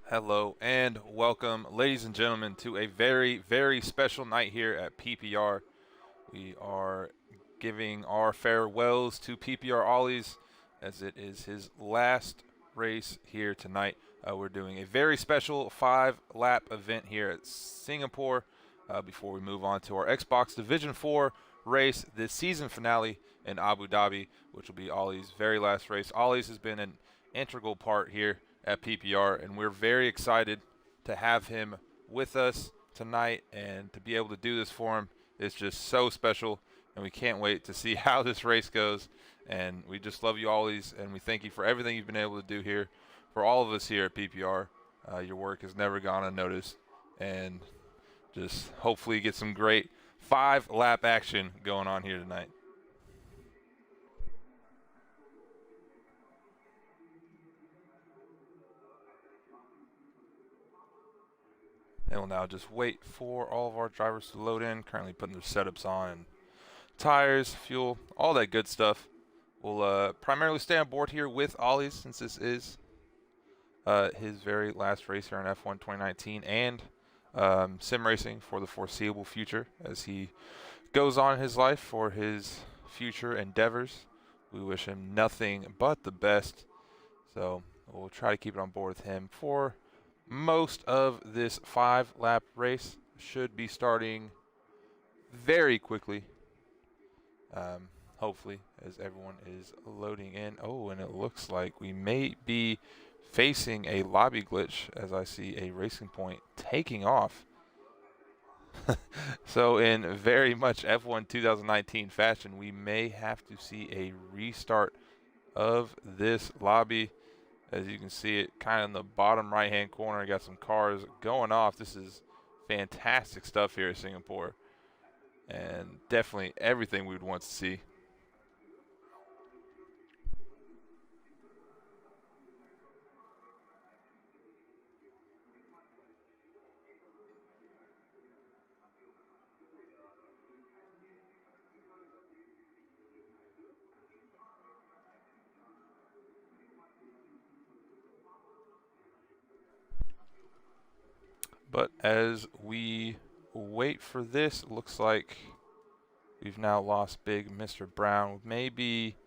Hello and welcome, ladies and gentlemen, to a very special night here at PPR. We are giving our farewells to PPR Ollie's as it is his last race here tonight. We're doing a very special 5-lap event here at Singapore before we move on to our Xbox Division 4 race, the season finale in Abu Dhabi, which will be Ollie's very last race. Ollie's has been an integral part here at PPR, and we're very excited to have him with us tonight and to be able to do this for him. It's just so special, and we can't wait to see how this race goes. And we just love you always, and we thank you for everything you've been able to do here for all of us here at PPR. Your work has never gone unnoticed, and just hopefully get some great 5-lap action going on here tonight. And we'll now just wait for all of our drivers to load in, currently putting their setups on, tires, fuel, all that good stuff. We'll primarily stay on board here with Ollie since this is his very last race here in F1 2019 and sim racing for the foreseeable future as he goes on in his life for his future endeavors. We wish him nothing but the best. So we'll try to keep it on board with him for most of this 5-lap race. Should be starting very quickly. Hopefully, as everyone is loading in. Oh, and it looks like we may be facing a lobby glitch as I see a Racing Point taking off. So in very much F1 2019 fashion, we may have to see a restart of this lobby. As you can see it kind of in the bottom right hand corner, I got some cars going off. This is fantastic stuff here at Singapore, and definitely everything we would want to see. But as we wait for this, it looks like we've now lost big Mr. Brown. Maybe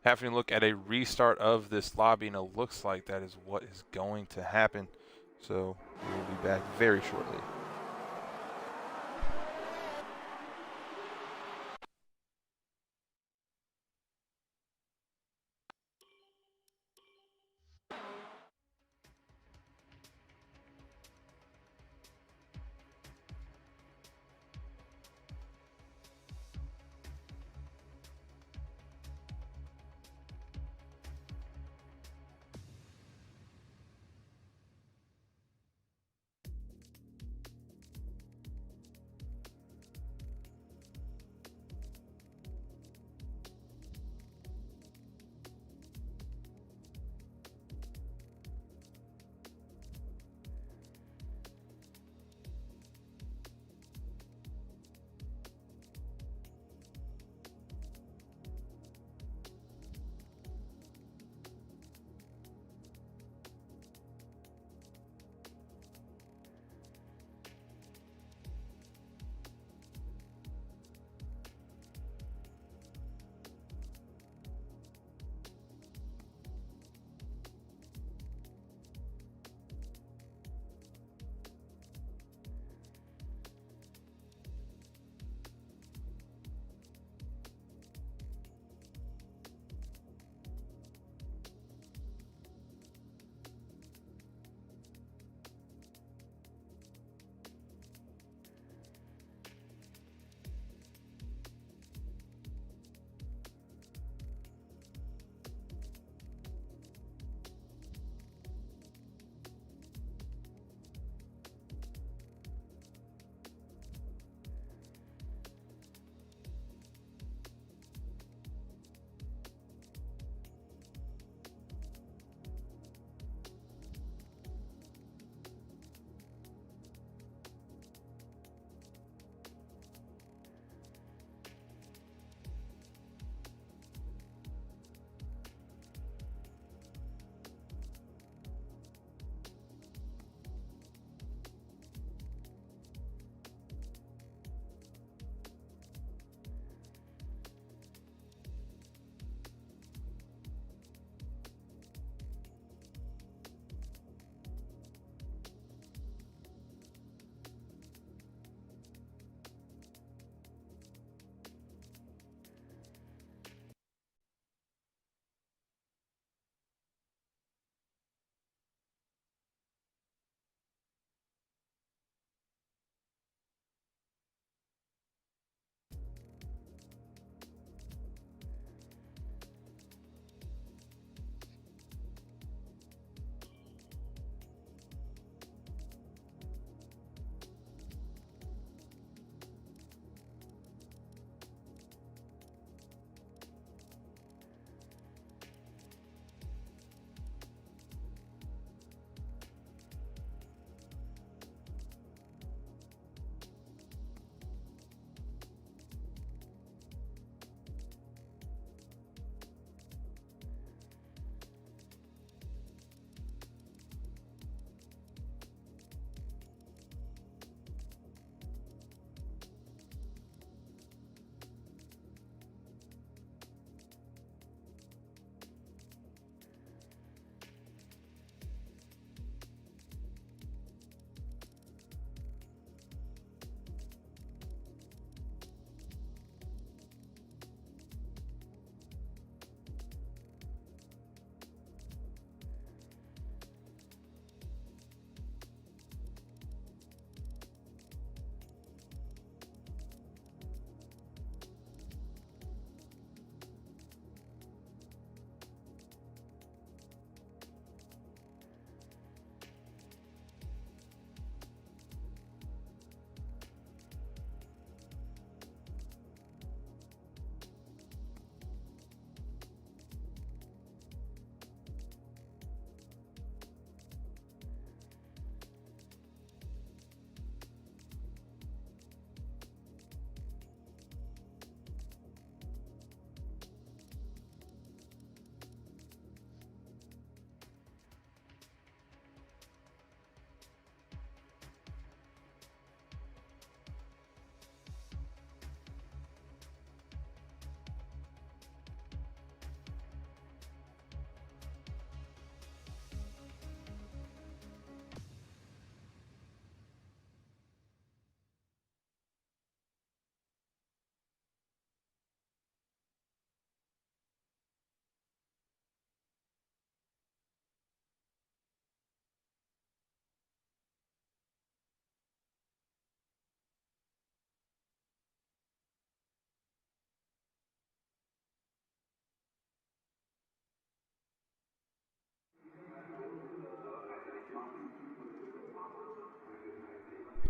having to look at a restart of this lobby, and it looks like that is what is going to happen. So we will be back very shortly.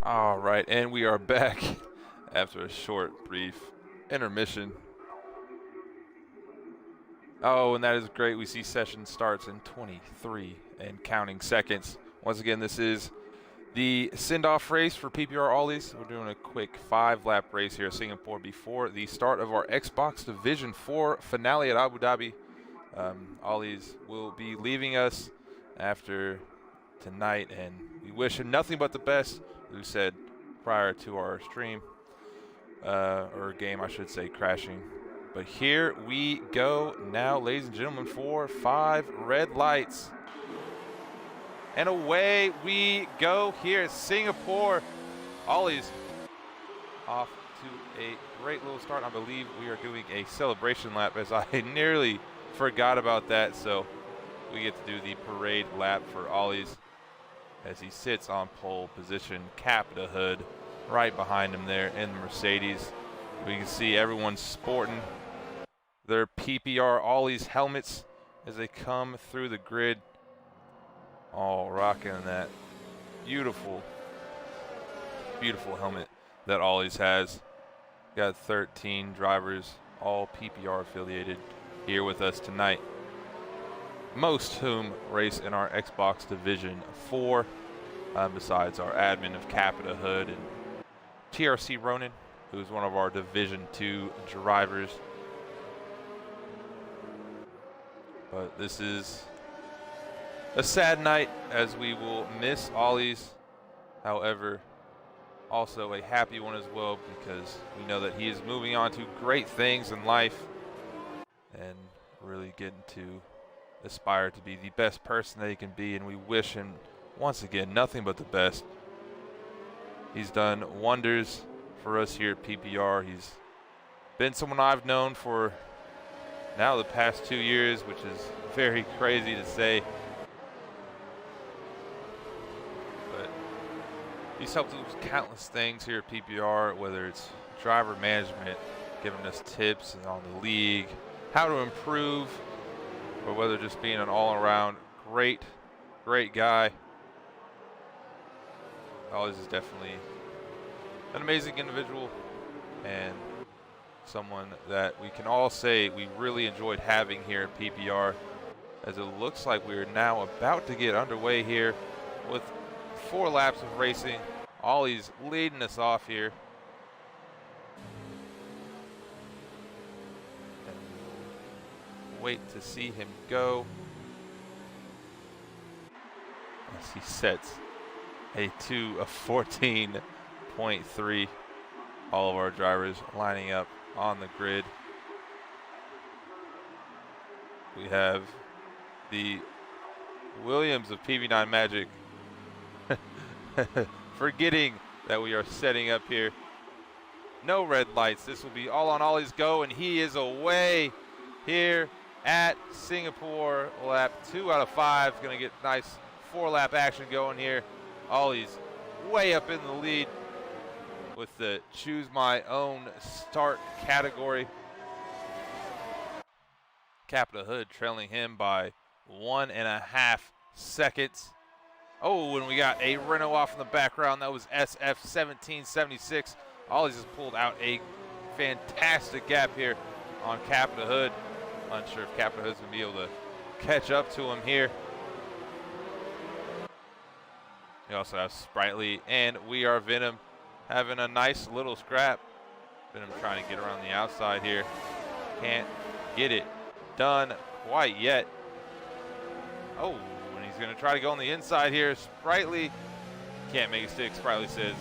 All right, and we are back after a short, brief intermission. Oh, and that is great. We see session starts in 23 and counting seconds. Once again, this is the send-off race for PPR Ollies. We're doing a quick 5-lap race here at Singapore before the start of our Xbox Division 4 finale at Abu Dhabi. Ollies will be leaving us after tonight, and we wish him nothing but the best. As we said prior to our stream, or game, I should say, crashing. But here we go now, ladies and gentlemen, for 5 red lights. And away we go here at Singapore. Ollie's off to a great little start. I believe we are doing a celebration lap, as I nearly forgot about that. So we get to do the parade lap for Ollie's as he sits on pole position, cap to hood, right behind him there in the Mercedes. We can see everyone sporting their PPR Ollie's helmets as they come through the grid, all rocking that beautiful, beautiful helmet that Ollie's has. Got 13 drivers, all PPR affiliated, here with us tonight. Most whom race in our Xbox Division 4, besides our admin of Capita Hood and TRC Ronan, who's one of our Division 2 drivers. But this is a sad night, as we will miss Ollie's. However, also a happy one as well, because we know that he is moving on to great things in life and really getting to aspire to be the best person that he can be, and we wish him, once again, nothing but the best. He's done wonders for us here at PPR. He's been someone I've known for now the past 2 years, which is very crazy to say. But he's helped us with countless things here at PPR, whether it's driver management, giving us tips on the league, how to improve, or whether just being an all-around great guy. Ollies is definitely an amazing individual and someone that we can all say we really enjoyed having here at PPR, as it looks like we are now about to get underway here with 4 laps of racing. Ollie's leading us off here. And we'll wait to see him go as he sets a 2 of 14.3. All of our drivers lining up on the grid. We have the Williams of PV9 Magic forgetting that we are setting up here. No red lights. This will be all on Ollie's go, and he is away here at Singapore. Lap 2 out of 5. Going to get nice 4-lap action going here. Ollie's way up in the lead with the choose my own start category. Capita Hood trailing him by 1.5 seconds. Oh, and we got a Renault off in the background. That was SF1776. Ollie's has pulled out a fantastic gap here on Capita Hood. Unsure if Capita Hood's going to be able to catch up to him here. We also have Sprightly, and we are Venom having a nice little scrap. Venom trying to get around the outside here. Can't get it done quite yet. Oh, and he's going to try to go on the inside here. Sprightly can't make a stick. Sprightly says,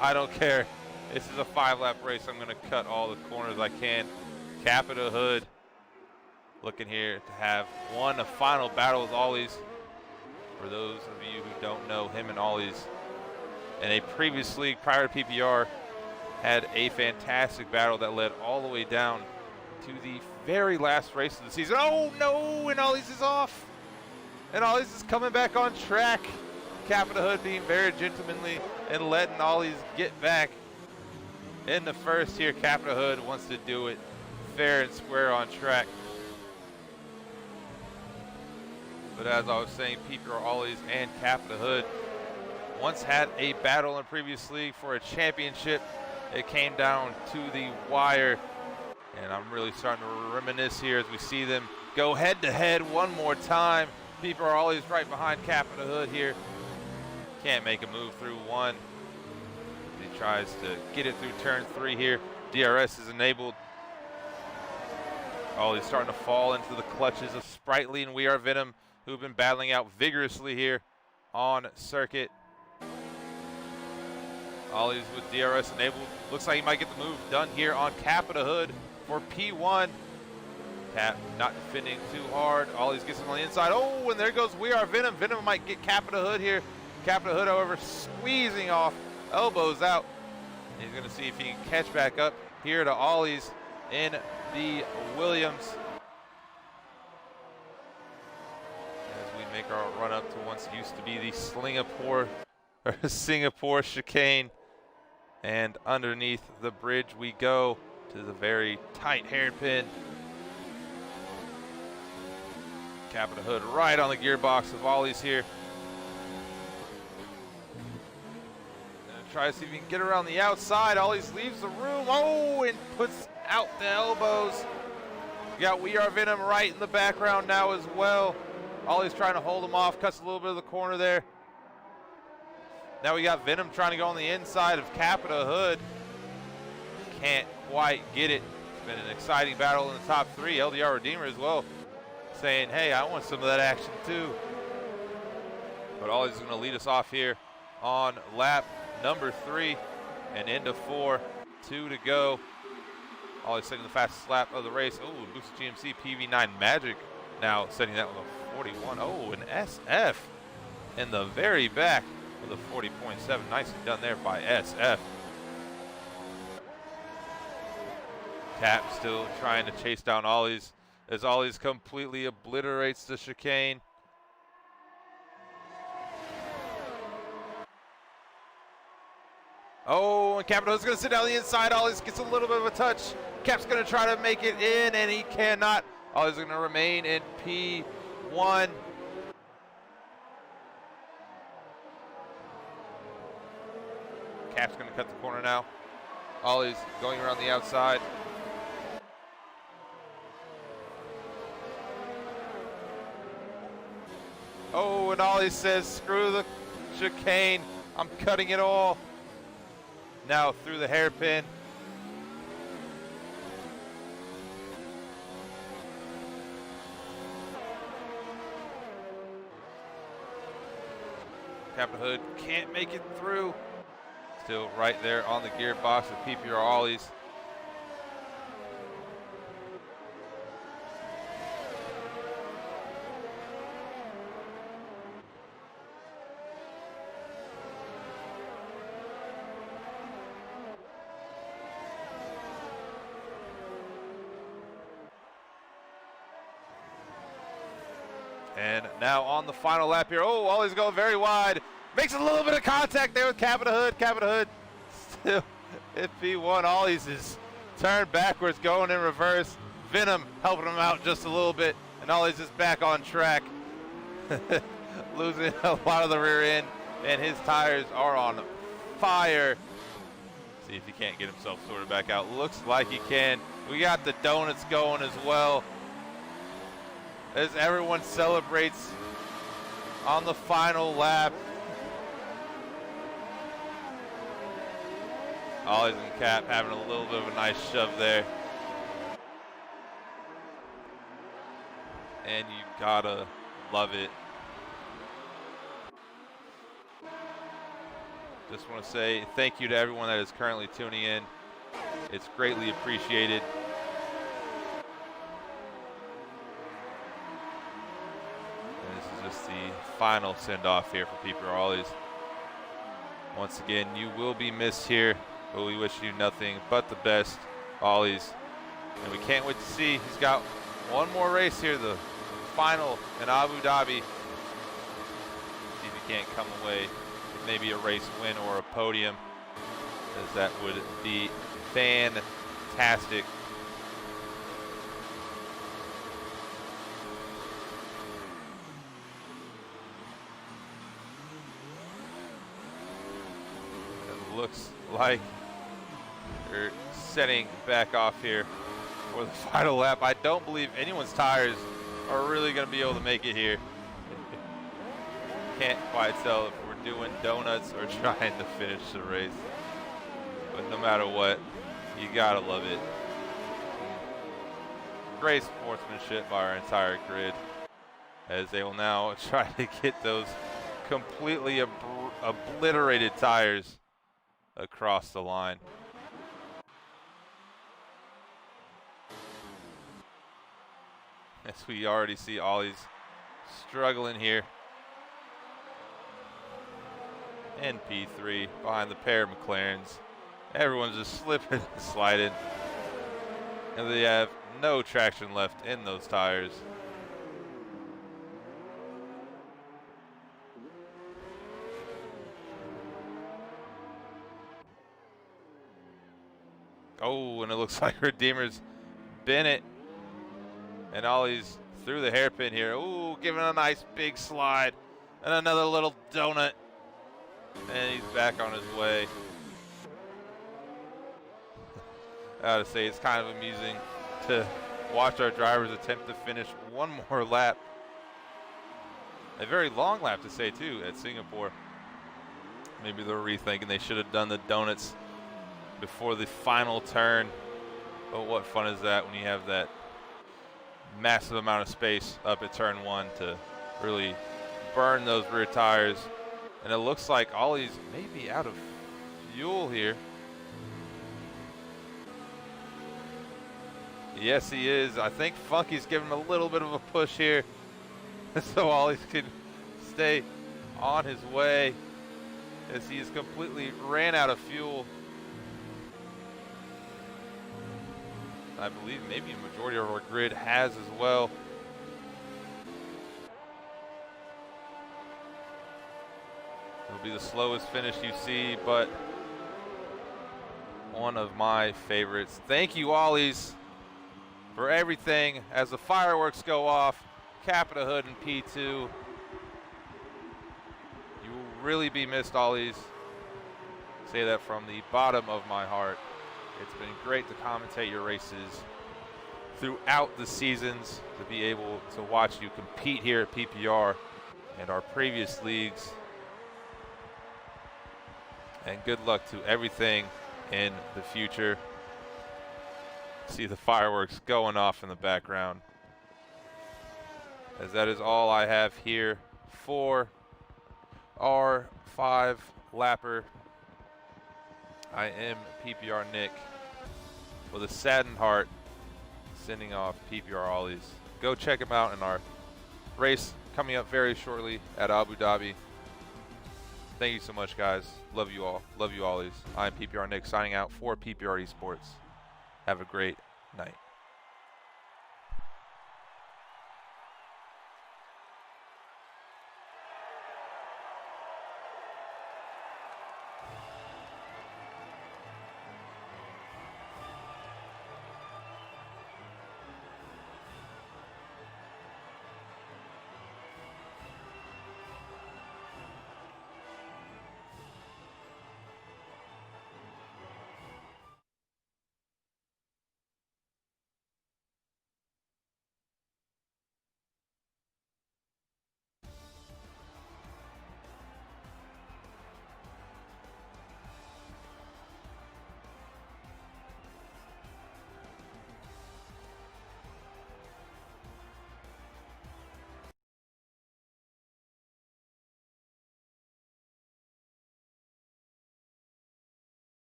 I don't care. This is a 5-lap race. I'm going to cut all the corners I can. Capita Hood looking here to have won a final battle with Ollie's. For those of you who don't know, him and Ollie's in a previous league prior to PPR had a fantastic battle that led all the way down to the very last race of the season. Oh no, and Ollie's is off. And Ollie's is coming back on track. Capita Hood being very gentlemanly and letting Ollie's get back in the first here. Capita Hood wants to do it fair and square on track. But as I was saying, PPR Ollies and Capita Hood once had a battle in the previous league for a championship. It came down to the wire, and I'm really starting to reminisce here as we see them go head-to-head one more time. People are always right behind Cap of the Hood here. Can't make a move through one. He tries to get it through turn 3 here. DRS is enabled. Ollie's starting to fall into the clutches of Sprightly and We Are Venom, who've been battling out vigorously here on circuit. Ollie's with DRS enabled. Looks like he might get the move done here on Cap of the Hood for P1. Cap not defending too hard. Ollie's gets him on the inside. Oh, and there goes We Are Venom. Venom might get Cap of the Hood here. Cap of the Hood, however, squeezing off, elbows out. He's going to see if he can catch back up here to Ollie's in the Williams. As we make our run up to once used to be the Singapore chicane. And underneath the bridge we go to the very tight hairpin. Cap of the Hood right on the gearbox of Ollie's here. Try to see if he can get around the outside. Ollie's leaves the room. Oh, and puts out the elbows. You got We Are Venom right in the background now as well. Ollie's trying to hold him off. Cuts a little bit of the corner there. Now we got Venom trying to go on the inside of Cap of the Hood. Can't quite get it. It's been an exciting battle in the top 3. LDR Redeemer as well, saying, hey, I want some of that action too. But Ollie's going to lead us off here on lap number 3 and into 4. 2 to go. Ollie's setting the fastest lap of the race. Oh, Boost GMC PV9 Magic now setting that with a 41. Oh, an SF in the very back with a 40.7. Nicely done there by SF. Cap still trying to chase down Ollie's as Ollie's completely obliterates the chicane. Oh, and Cap of the Hood's going to sit down the inside. Ollie's gets a little bit of a touch. Cap's going to try to make it in, and he cannot. Ollie's going to remain in P1. Cap's going to cut the corner now. Ollie's going around the outside. Oh, and Ollie says, screw the chicane. I'm cutting it all. Now through the hairpin. Cap of the Hood can't make it through. Still right there on the gearbox with PPR Ollie's. And now on the final lap here. Oh, Ollie's going very wide. Makes a little bit of contact there with Cap of the Hood. Cap of the Hood still at P1. Ollie's is turned backwards, going in reverse. Venom helping him out just a little bit. And Ollie's is back on track. Losing a lot of the rear end. And his tires are on fire. See if he can't get himself sorted back out. Looks like he can. We got the donuts going as well, as everyone celebrates on the final lap. Ollie's and Cap having a little bit of a nice shove there. And you gotta love it. Just want to say thank you to everyone that is currently tuning in. It's greatly appreciated. Just the final send-off here for PPR Ollie's. Once again, you will be missed here, but we wish you nothing but the best, Ollie's. And we can't wait to see. He's got one more race here, the final in Abu Dhabi. See if he can't come away with maybe a race win or a podium, as that would be fantastic. looks like they're setting back off here for the final lap. I don't believe anyone's tires are really going to be able to make it here. Can't quite tell if we're doing donuts or trying to finish the race. But no matter what, you gotta love it. Great sportsmanship by our entire grid, as they will now try to get those completely obliterated tires across the line. As we already see Ollie's struggling here. And P3 behind the pair of McLarens. Everyone's just slipping and sliding. And they have no traction left in those tires. Oh, and it looks like Redeemer's Bennett. And Ollie's through the hairpin here. Ooh, giving a nice big slide. And another little donut. And he's back on his way. I gotta say, it's kind of amusing to watch our drivers attempt to finish one more lap. A very long lap to say too at Singapore. Maybe they're rethinking they should have done the donuts before the final turn. But what fun is that when you have that massive amount of space up at turn one to really burn those rear tires. And it looks like Ollie's maybe out of fuel here. Yes, he is. I think Funky's giving him a little bit of a push here so Ollie can stay on his way, as he has completely ran out of fuel. I believe maybe a majority of our grid has as well. It'll be the slowest finish you see, but one of my favorites. Thank you, Ollies, for everything as the fireworks go off. Capita Hood and P2. You will really be missed, Ollies. Say that from the bottom of my heart. It's been great to commentate your races throughout the seasons, to be able to watch you compete here at PPR and our previous leagues. And good luck to everything in the future. See the fireworks going off in the background, as that is all I have here for our 5-lapper. I am PPR Nick with a saddened heart, sending off PPR Ollies. Go check him out in our race coming up very shortly at Abu Dhabi. Thank you so much, guys. Love you all. Love you, Ollies. I'm PPR Nick, signing out for PPR Esports. Have a great night.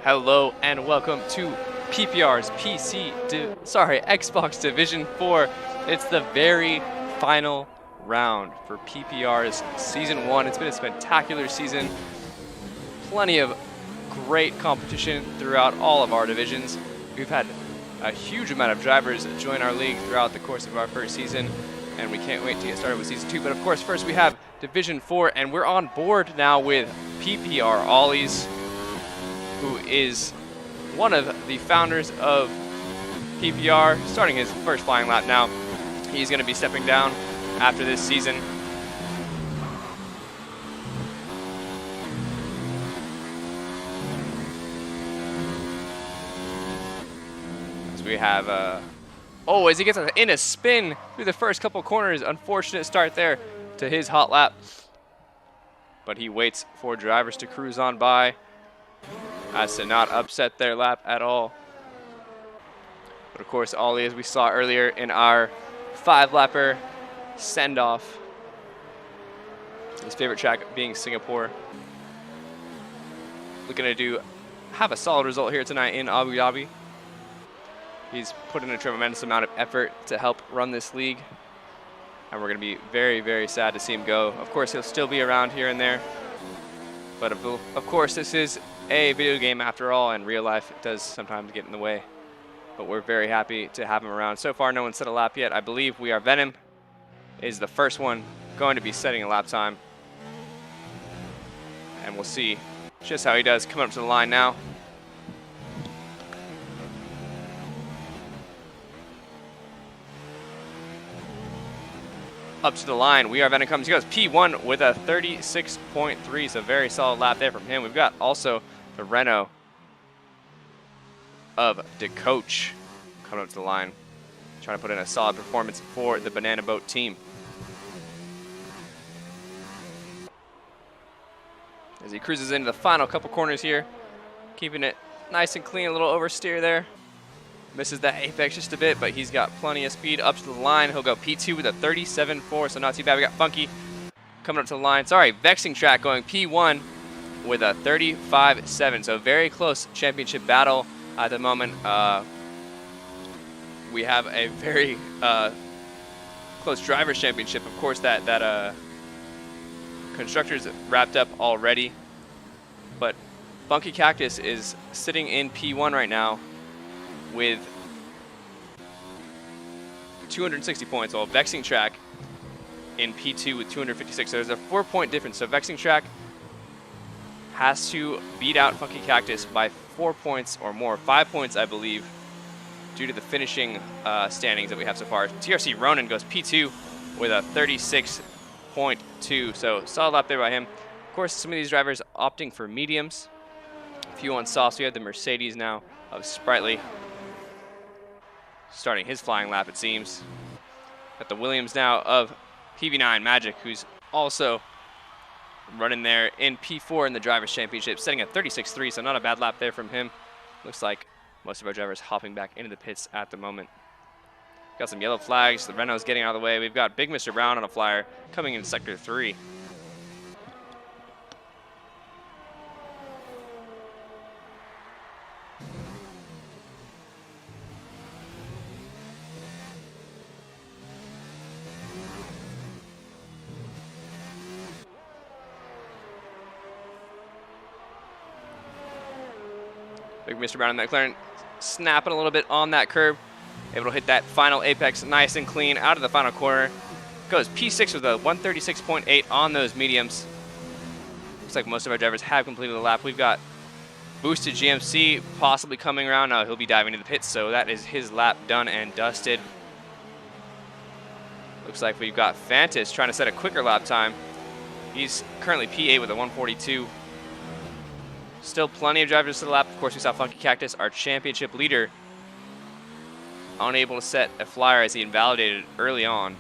Hello and welcome to PPR's Xbox Division 4. It's the very final round for PPR's Season 1. It's been a spectacular season. Plenty of great competition throughout all of our divisions. We've had a huge amount of drivers join our league throughout the course of our first season, and we can't wait to get started with Season 2. But of course, first we have Division 4, and we're on board now with PPR Ollies, who is one of the founders of PPR, starting his first flying lap now. He's going to be stepping down after this season. As we have, as he gets in a spin through the first couple corners, unfortunate start there to his hot lap. But he waits for drivers to cruise on by, as to not upset their lap at all. But of course, Ollie, as we saw earlier in our 5-lapper send-off, his favorite track being Singapore. Looking to have a solid result here tonight in Abu Dhabi. He's put in a tremendous amount of effort to help run this league, and we're going to be very, very sad to see him go. Of course, he'll still be around here and there, but of course, this is a video game after all, and real life does sometimes get in the way. But we're very happy to have him around. So far, no one set a lap yet. I believe we are Venom is the first one going to be setting a lap time. And we'll see just how he does coming up to the line now. Up to the line, We Are Venom comes. He goes P1 with a 36.3, so very solid lap there from him. We've got also the Renault of the coach coming up to the line, trying to put in a solid performance for the Banana Boat team. As he cruises into the final couple corners here, keeping it nice and clean, a little oversteer there. Misses that apex just a bit, but he's got plenty of speed up to the line. He'll go P2 with a 37.4, so not too bad. We got Funky coming up to the line. Sorry, Vexing Track going P1 with a 35.7, so very close championship battle at the moment. We have a very close drivers championship. Of course, that constructors wrapped up already, but Funky Cactus is sitting in P1 right now with 260 points, while Vexing Track in P2 with 256. So there's a 4-point difference. So Vexing Track has to beat out Funky Cactus by 4 points or more, 5 points, I believe, due to the finishing standings that we have so far. TRC Ronan goes P2 with a 36.2, so solid lap there by him. Of course, some of these drivers opting for mediums. A few on softs. We have the Mercedes now of Sprightly starting his flying lap, it seems. Got the Williams now of PV9 Magic, who's also running there in P4 in the Drivers' Championship, setting a 36.3, so not a bad lap there from him. Looks like most of our drivers hopping back into the pits at the moment. Got some yellow flags. The Renault's getting out of the way. We've got Big Mr. Brown on a flyer coming in Sector 3. Big Mr. Brown in that McLaren snapping a little bit on that curb. Able to hit that final apex nice and clean out of the final corner. Goes P6 with a 136.8 on those mediums. Looks like most of our drivers have completed the lap. We've got Boosted GMC possibly coming around. He'll be diving into the pits, so that is his lap done and dusted. Looks like we've got Fantas trying to set a quicker lap time. He's currently P8 with a 142. Still plenty of drivers to the lap. Of course, we saw Funky Cactus, our championship leader, unable to set a flyer as he invalidated early on.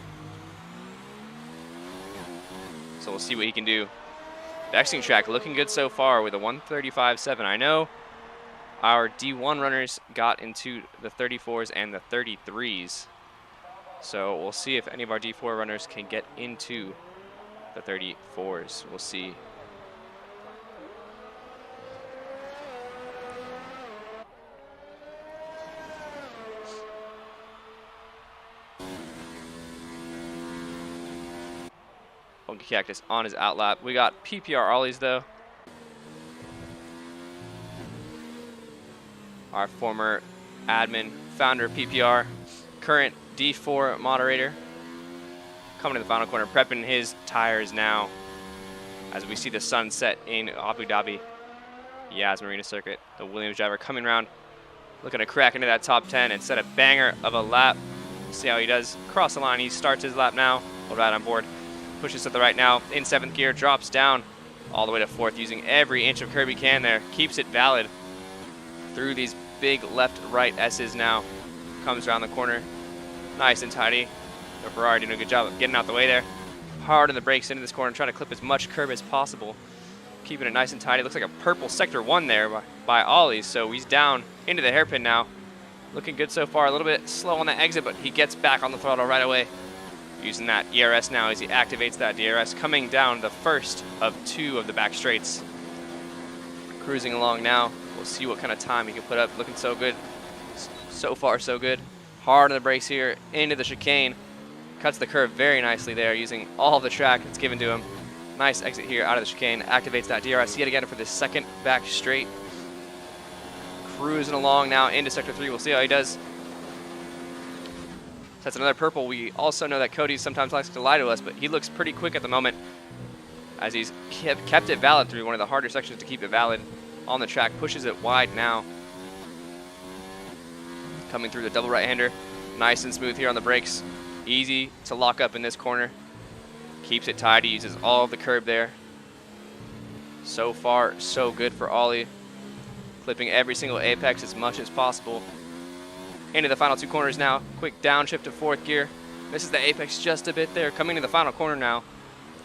So we'll see what he can do. Vexing Track looking good so far with a 135.7. I know our D1 runners got into the 34s and the 33s. So we'll see if any of our D4 runners can get into the 34s. We'll see. Funky Cactus on his outlap. We got PPR Ollies though. Our former admin, founder of PPR, current D4 moderator, coming to the final corner, prepping his tires now as we see the sun set in Abu Dhabi. Yas Marina Circuit. The Williams driver coming around, looking to crack into that top 10 and set a banger of a lap. See how he does. Cross the line, he starts his lap now. We'll ride on board. Pushes to the right now, in 7th gear, drops down all the way to 4th, using every inch of curb he can there. Keeps it valid through these big left-right S's now. Comes around the corner, nice and tidy. The Ferrari doing a good job of getting out the way there. Hard on the brakes into this corner, trying to clip as much curb as possible. Keeping it nice and tidy. Looks like a purple sector 1 there by Ollie, so he's down into the hairpin now. Looking good so far. A little bit slow on the exit, but he gets back on the throttle right away. Using that ERS now as he activates that DRS, coming down the first of 2 of the back straights. Cruising along now. We'll see what kind of time he can put up. Looking so good. So far, so good. Hard on the brakes here into the chicane. Cuts the curve very nicely there, using all the track that's given to him. Nice exit here out of the chicane. Activates that DRS yet again for the second back straight. Cruising along now into sector 3. We'll see how he does. That's another purple. We also know that Cody sometimes likes to lie to us, but he looks pretty quick at the moment as he's kept it valid through one of the harder sections to keep it valid on the track. Pushes it wide now. Coming through the double right-hander. Nice and smooth here on the brakes. Easy to lock up in this corner. Keeps it tidy, uses all of the curb there. So far, so good for Ollie. Clipping every single apex as much as possible. Into the final 2 corners now. Quick downshift to 4th gear. Misses the apex just a bit there. Coming to the final corner now.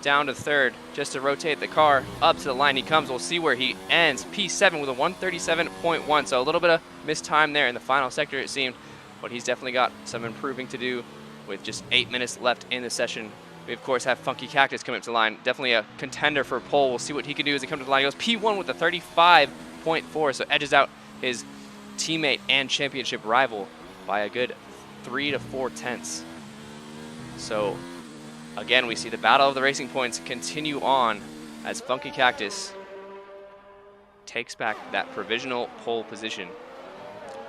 Down to 3rd, just to rotate the car. Up to the line he comes. We'll see where he ends. P7 with a 137.1. So a little bit of missed time there in the final sector, it seemed. But he's definitely got some improving to do with just 8 minutes left in the session. We, of course, have Funky Cactus coming up to the line. Definitely a contender for pole. We'll see what he can do as he comes to the line. He goes P1 with a 35.4, so edges out his teammate and championship rival by a good 3 to 4 tenths. So, again, we see the battle of the racing points continue on as Funky Cactus takes back that provisional pole position.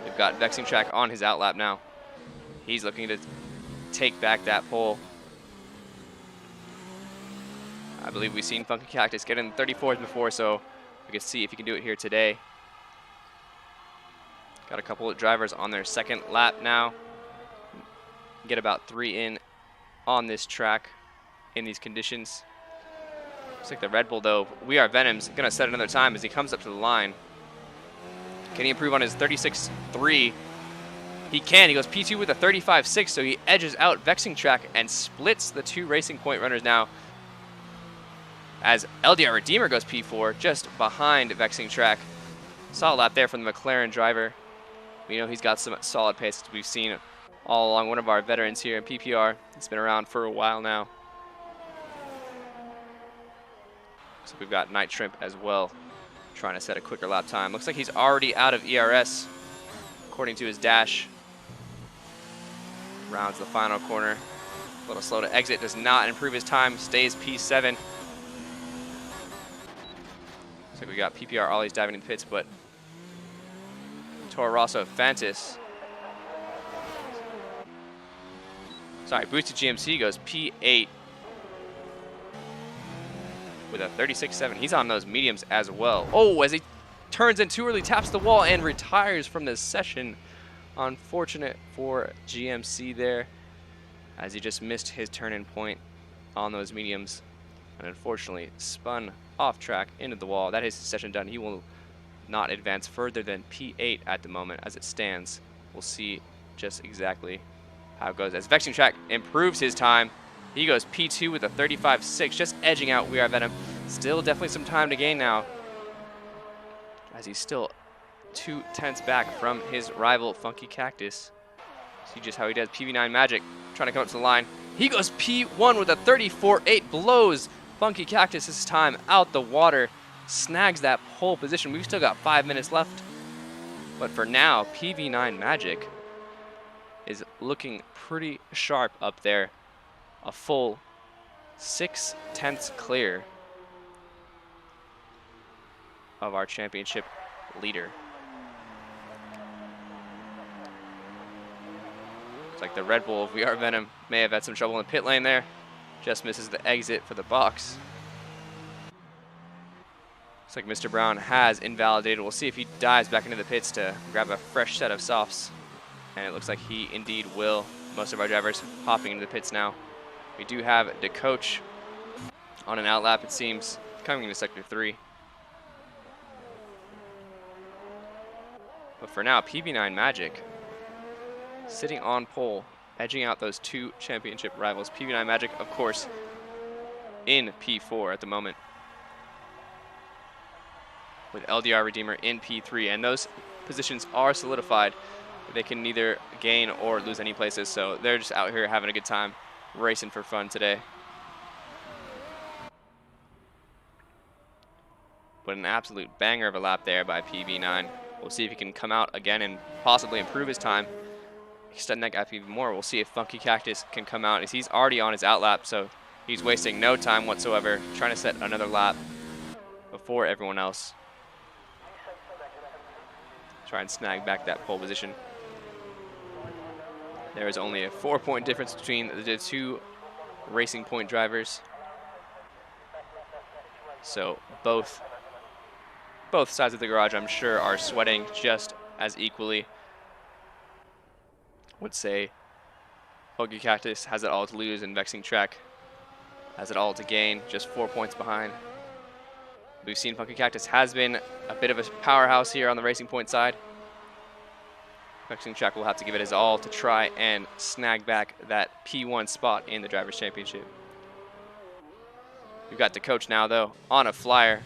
We've got Vexing Track on his outlap now. He's looking to take back that pole. I believe we've seen Funky Cactus get in the 34s before, so we can see if he can do it here today. Got a couple of drivers on their second lap now. Get about 3 in on this track in these conditions. Looks like the Red Bull, though, We Are Venom's gonna set another time as he comes up to the line. Can he improve on his 36.3? He can. He goes P2 with a 35.6, so he edges out Vexing Track and splits the 2 Racing Point runners now. As LDR Redeemer goes P4, just behind Vexing Track. Solid lap there from the McLaren driver. We know he's got some solid pace we've seen all along. One of our veterans here in PPR. He's been around for a while now. So we've got Night Shrimp as well, trying to set a quicker lap time. Looks like he's already out of ERS, according to his dash. Rounds the final corner. A little slow to exit, does not improve his time, stays P7. Looks like we got PPR Ollie's diving in the pits, but Toro Rosso Fantas. Sorry, Boosted GMC goes P8 with a 36.7. He's on those mediums as well. Oh, as he turns in too early, taps the wall, and retires from this session. Unfortunate for GMC there, as he just missed his turn-in point on those mediums, and unfortunately spun off track into the wall. That is his session done. He will not advance further than P8 at the moment as it stands. We'll see just exactly how it goes. As Vexing Track improves his time, he goes P2 with a 35.6, just edging out We Are Venom. Still definitely some time to gain now, as he's still 2 tenths back from his rival Funky Cactus. See just how he does. PV9 Magic trying to come up to the line. He goes P1 with a 34.8, blows Funky Cactus's time out the water, snags that pole position. We've still got 5 minutes left, but for now, PV9 Magic is looking pretty sharp up there. A full 6/10 clear of our championship leader. Looks like the Red Bull of We Are Venom may have had some trouble in the pit lane there. Just misses the exit for the box. Looks like Mr. Brown has invalidated. We'll see if he dives back into the pits to grab a fresh set of softs. And it looks like he indeed will. Most of our drivers hopping into the pits now. We do have the coach on an outlap, it seems, coming into sector 3. But for now, PB9 Magic sitting on pole, edging out those 2 championship rivals. PB9 Magic, of course, in P4 at the moment, with LDR Redeemer in P3, and those positions are solidified. They can neither gain or lose any places, so they're just out here having a good time, racing for fun today. But an absolute banger of a lap there by PB9. We'll see if he can come out again and possibly improve his time, extend that gap even more. We'll see if Funky Cactus can come out, as he's already on his outlap, so he's wasting no time whatsoever, trying to set another lap before everyone else. Try and snag back that pole position. There is only a 4-point difference between the 2 Racing Point drivers. So both sides of the garage, I'm sure, are sweating just as equally. Would say Funky Cactus has it all to lose, and Vexing Trek has it all to gain, just 4 points behind. We've seen Funky Cactus has been a bit of a powerhouse here on the Racing Point side. Vexing Trek will have to give it his all to try and snag back that P1 spot in the Drivers' Championship. We've got the coach now, though, on a flyer,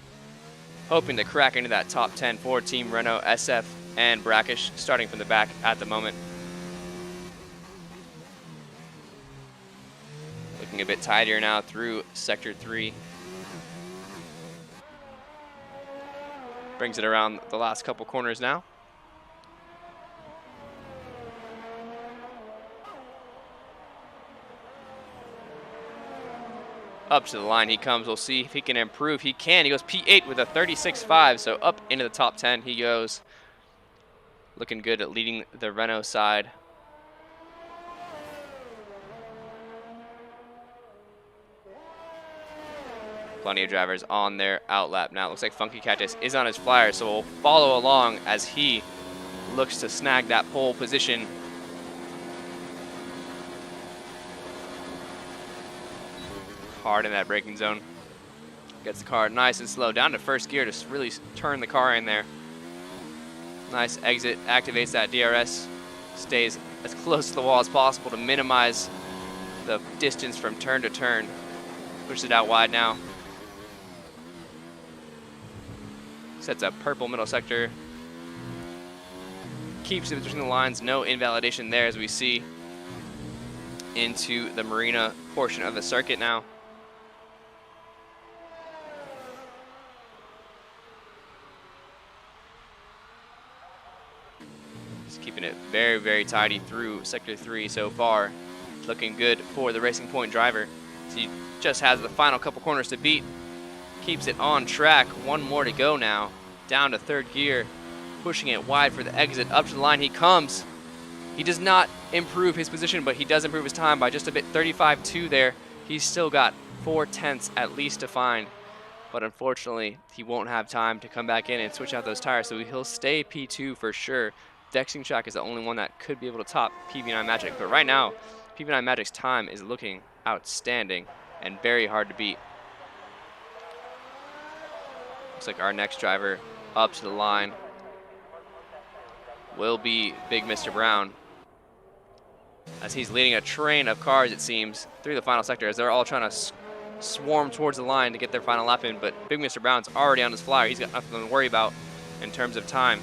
hoping to crack into that top 10 for Team Renault, SF, and Brackish, starting from the back at the moment. Looking a bit tidier now through Sector 3. Brings it around the last couple corners now. Up to the line he comes. We'll see if he can improve. He can. He goes P8 with a 36.5, so up into the top 10 he goes. Looking good at leading the Renault side. Plenty of drivers on their outlap now. Looks like Funky Cactus is on his flyer, so we'll follow along as he looks to snag that pole position. Hard in that braking zone. Gets the car nice and slow down to first gear to really turn the car in there. Nice exit, activates that DRS, stays as close to the wall as possible to minimize the distance from turn to turn. Pushes it out wide now. Sets up purple middle sector. Keeps it between the lines, no invalidation there as we see into the marina portion of the circuit now. Keeping it very, very tidy through Sector 3 so far. Looking good for the Racing Point driver. So he just has the final couple corners to beat. Keeps it on track. One more to go now. Down to third gear. Pushing it wide for the exit. Up to the line he comes. He does not improve his position, but he does improve his time by just a bit. 35.2 there. He's still got 4/10 at least to find. But unfortunately, he won't have time to come back in and switch out those tires, so he'll stay P2 for sure. Vexing Track is the only one that could be able to top PB9 Magic, but right now, PB9 Magic's time is looking outstanding and very hard to beat. Looks like our next driver up to the line will be Big Mr. Brown, as he's leading a train of cars, it seems, through the final sector, as they're all trying to swarm towards the line to get their final lap in, but Big Mr. Brown's already on his flyer. He's got nothing to worry about in terms of time.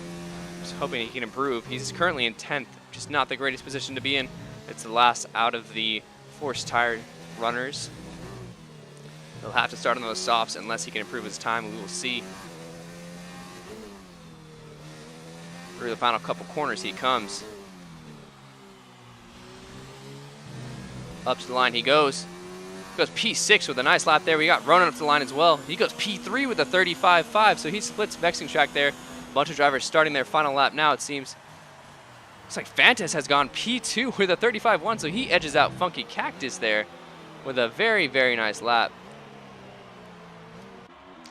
Just hoping he can improve. He's currently in 10th, which is not the greatest position to be in. It's the last out of the forced tire runners. He'll have to start on those softs unless he can improve his time. We will see. Through the final couple corners he comes. Up to the line he goes. Goes P6 with a nice lap there. We got Ronan up to the line as well. He goes P3 with a 35.5, so he splits Vexing Track there. A bunch of drivers starting their final lap now, it seems. Looks like Fantas has gone P2 with a 35.1, so he edges out Funky Cactus there with a very, very nice lap.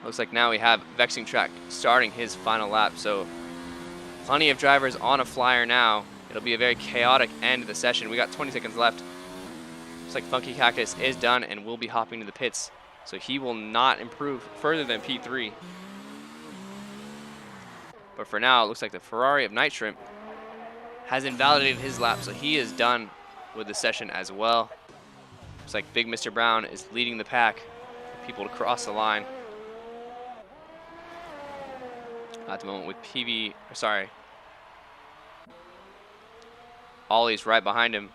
Looks like now we have Vexing Track starting his final lap, so plenty of drivers on a flyer now. It'll be a very chaotic end of the session. We got 20 seconds left. Looks like Funky Cactus is done and will be hopping to the pits, so he will not improve further than P3. But for now, it looks like the Ferrari of Night Shrimp has invalidated his lap, so he is done with the session as well. Looks like Big Mr. Brown is leading the pack for people to cross the line. At the moment with Ollie's right behind him.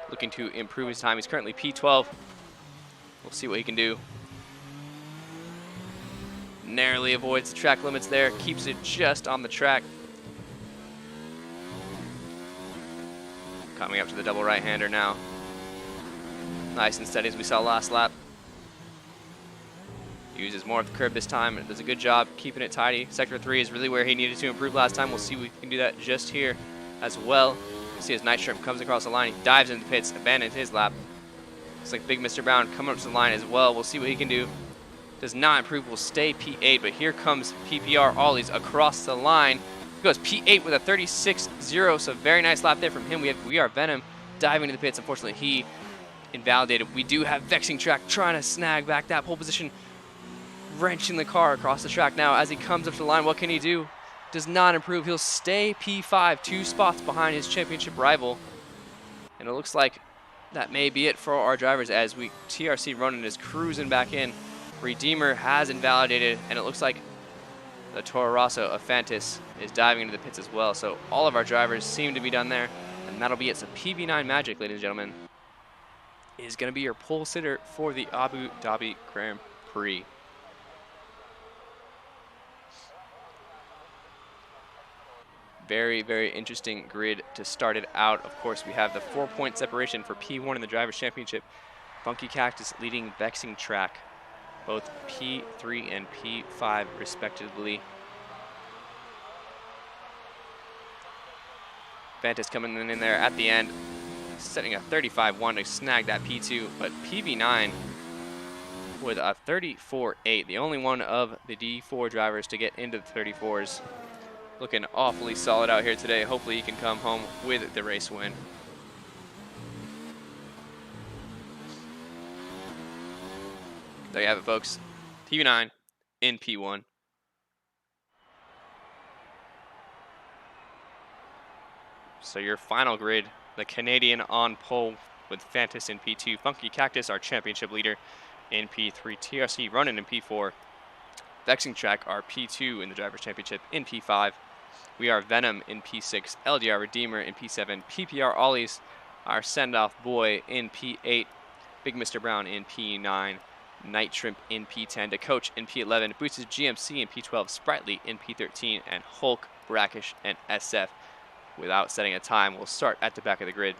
Looking to improve his time. He's currently P12. We'll see what he can do. Narrowly avoids the track limits there. Keeps it just on the track. Coming up to the double right-hander now. Nice and steady as we saw last lap. Uses more of the curb this time and does a good job keeping it tidy. Sector 3 is really where he needed to improve last time. We'll see if we can do that just here as well. See as Night Shrimp comes across the line, he dives into the pits, abandons his lap. Looks like Big Mr. Brown coming up to the line as well. We'll see what he can do. Does not improve, will stay P8, but here comes PPR Ollie's across the line. He goes P8 with a 36.0, so very nice lap there from him. We are Venom diving to the pits. Unfortunately, he invalidated. We do have Vexing Track trying to snag back that pole position, wrenching the car across the track now as he comes up to the line. What can he do? Does not improve. He'll stay P5, 2 spots behind his championship rival. And it looks like that may be it for our drivers as TRC Ronan is cruising back in. Redeemer has invalidated, and it looks like the Toro Rosso of Fantas is diving into the pits as well. So all of our drivers seem to be done there, and that'll be it. So PB9 Magic, ladies and gentlemen, is going to be your pole sitter for the Abu Dhabi Grand Prix. Very, very interesting grid to start it out. Of course, we have the 4-point separation for P1 in the Drivers' Championship. Funky Cactus leading Vexing Track, both P3 and P5 respectively. Fantas coming in there at the end, setting a 35.1 to snag that P2, but PV9 with a 34.8, the only one of the D4 drivers to get into the 34s. Looking awfully solid out here today. Hopefully he can come home with the race win. There you have it, folks. PV9 in P1. So your final grid, the Canadian on pole with Fantas in P2, Funky Cactus, our championship leader, in P3, TRC Ronan in P4, Vexing Track, our P2 in the Drivers' Championship, in P5. We are Venom in P6, LDR Redeemer in P7, PPR Ollie's, our send-off boy, in P8, Big Mr. Brown in P9, Night Shrimp in P10, the Coach in P11, Boosted GMC in P12, Sprightly in P13, and Hulk, Brackish, and SF. Without setting a time, we'll start at the back of the grid.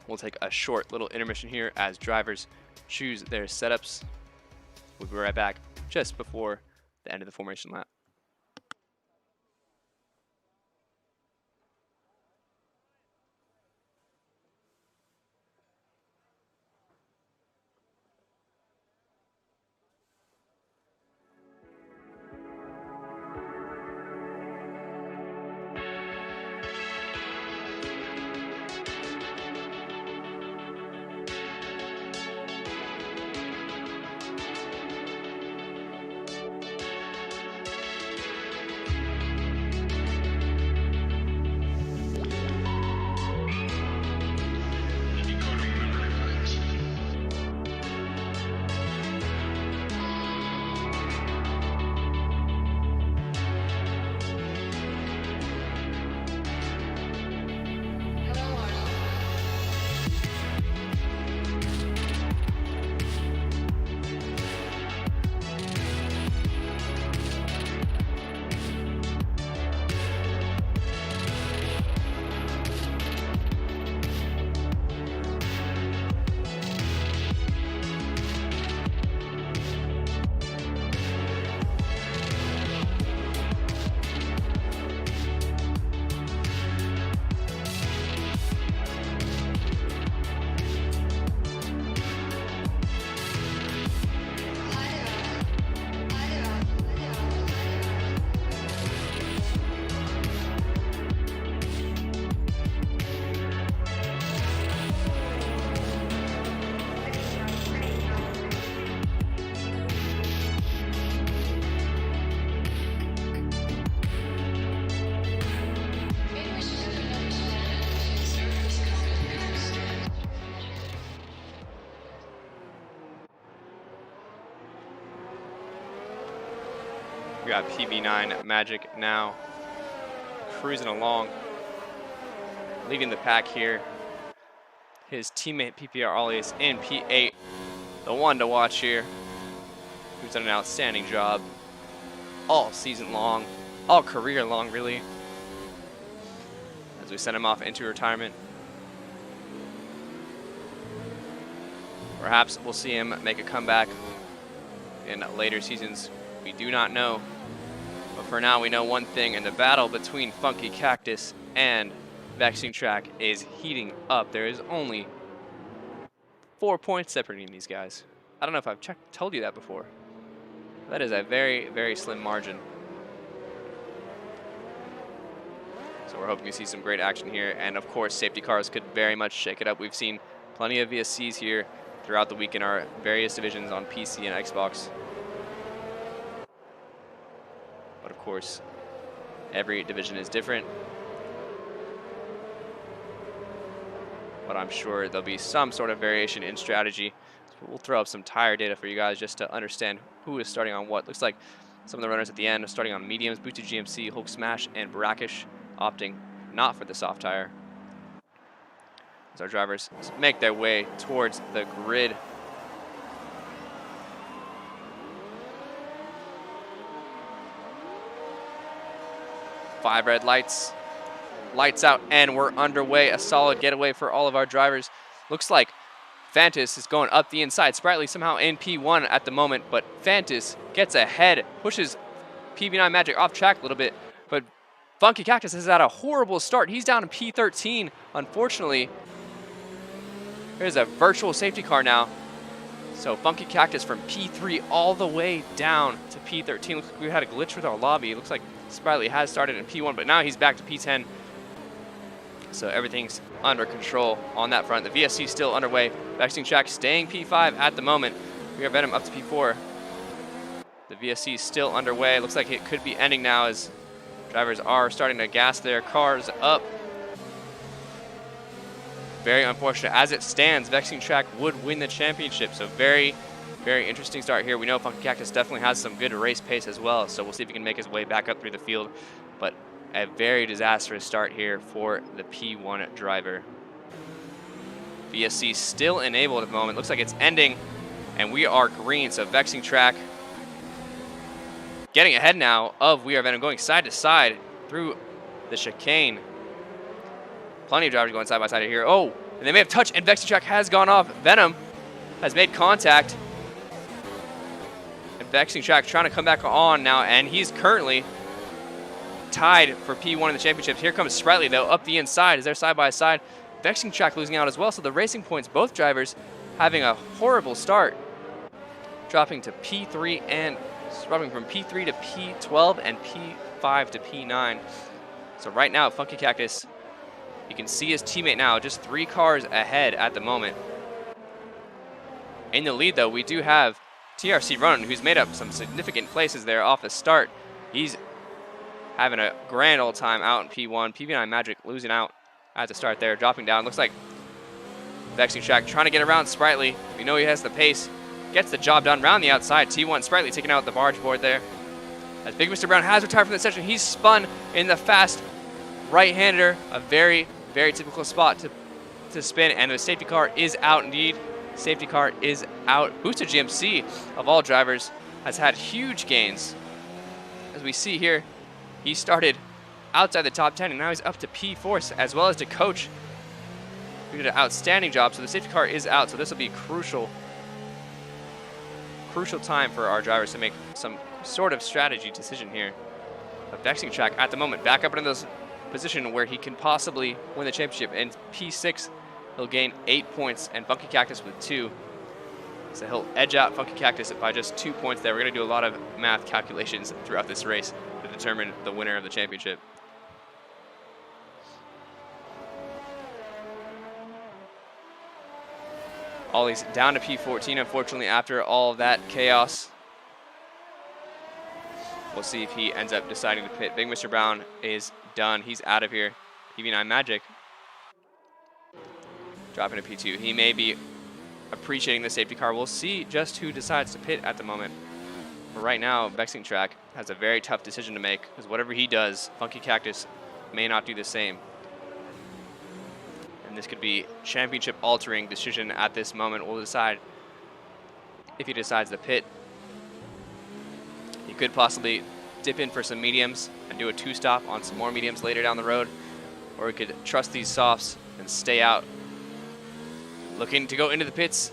We'll take a short little intermission here as drivers choose their setups. We'll be right back just before the end of the formation lap. We got PB9 Magic now cruising along, leading the pack here. His teammate PPR Ollie is in P8, the one to watch here, who's done an outstanding job all season long, all career long really, as we send him off into retirement. Perhaps we'll see him make a comeback in later seasons. We do not know. But for now, we know one thing, and the battle between Funky Cactus and Vexing Track is heating up. There is only 4 points separating these guys. I don't know if I've told you that before. That is a very, very slim margin. So we're hoping to see some great action here. And of course, safety cars could very much shake it up. We've seen plenty of VSCs here throughout the week in our various divisions on PC and Xbox. But of course, every division is different. But I'm sure there'll be some sort of variation in strategy. So we'll throw up some tire data for you guys just to understand who is starting on what. Looks like some of the runners at the end are starting on mediums, Boosted GMC, Hulk Smash, and Brackish, opting not for the soft tire. As our drivers make their way towards the grid. Five red lights, lights out, and we're underway. A solid getaway for all of our drivers. Looks like Fantas is going up the inside. Sprightly somehow in P1 at the moment, but Fantas gets ahead, pushes PB9 Magic off track a little bit, but Funky Cactus has had a horrible start. He's down in P13, unfortunately. There's a virtual safety car now. So Funky Cactus from P3 all the way down to P13. Looks like we had a glitch with our lobby. It looks like Sprightly has started in P1, but now he's back to P10. So everything's under control on that front. The VSC still underway. Vexing Track staying P5 at the moment. We have Venom up to P4. The VSC is still underway. Looks like it could be ending now as drivers are starting to gas their cars up. Very unfortunate. As it stands, Vexing Track would win the championship. So very, very interesting start here. We know Funky Cactus definitely has some good race pace as well. So we'll see if he can make his way back up through the field. But a very disastrous start here for the P1 driver. VSC still enabled at the moment. Looks like it's ending, and we are green. So Vexing Track getting ahead now of We Are Venom, going side to side through the chicane. Plenty of drivers going side by side here. Oh, and they may have touched, and Vexing Track has gone off. Venom has made contact. And Vexing Track trying to come back on now, and he's currently tied for P1 in the championships. Here comes Sprightly, though, up the inside as they're side by side. Vexing Track losing out as well, so the Racing Points, both drivers having a horrible start, dropping to P3 and dropping from P3 to P12 and P5 to P9. So right now, Funky Cactus, you can see his teammate now just 3 cars ahead at the moment. In the lead, though, we do have TRC Running, who's made up some significant places there off the start. He's having a grand old time out in P1. PB9 Magic losing out at the start there, dropping down. Looks like Vexing Track trying to get around Sprightly. We know he has the pace. Gets the job done around the outside. T1 Sprightly taking out the barge board there. As Big Mr. Brown has retired from the session, he's spun in the fast right-hander. A very, very typical spot to spin, and the safety car is out indeed. Safety car is out. Boosted GMC, of all drivers, has had huge gains. As we see here, he started outside the top 10, and now he's up to P4, as well as to Coach, who did an outstanding job. So the safety car is out, so this will be crucial time for our drivers to make some sort of strategy decision here. But Vexing Track at the moment back up into this position where he can possibly win the championship. In P6, he'll gain 8 points, and Funky Cactus with 2. So he'll edge out Funky Cactus by just 2 points there. We're going to do a lot of math calculations throughout this race to determine the winner of the championship. Ollie's down to P14, unfortunately, after all of that chaos. We'll see if he ends up deciding to pit. Big Mr. Brown is done. He's out of here. PB9 Magic dropping to P2. He may be appreciating the safety car. We'll see just who decides to pit at the moment. But right now, Vexing Track has a very tough decision to make because whatever he does, Funky Cactus may not do the same. And this could be championship altering decision at this moment. We'll decide if he decides to pit. He could possibly dip in for some mediums and do a 2-stop on some more mediums later down the road. Or he could trust these softs and stay out. Looking to go into the pits.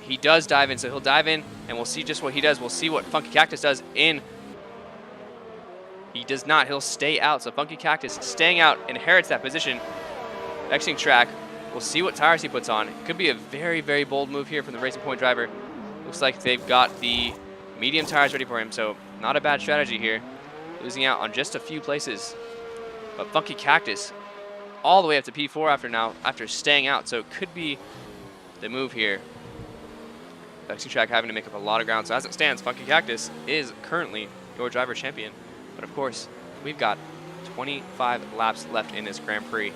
He does dive in, so he'll dive in, and we'll see just what he does. We'll see what Funky Cactus does in. He does not. He'll stay out. So Funky Cactus staying out inherits that position. Vexing Track. We'll see what tires he puts on. It could be a very, very bold move here from the Racing Point driver. Looks like they've got the medium tires ready for him, so not a bad strategy here. Losing out on just a few places. But Funky Cactus all the way up to P4 after staying out, so it could be the move here. Vexing Track having to make up a lot of ground. So as it stands, Funky Cactus is currently your driver champion. But of course, we've got 25 laps left in this Grand Prix.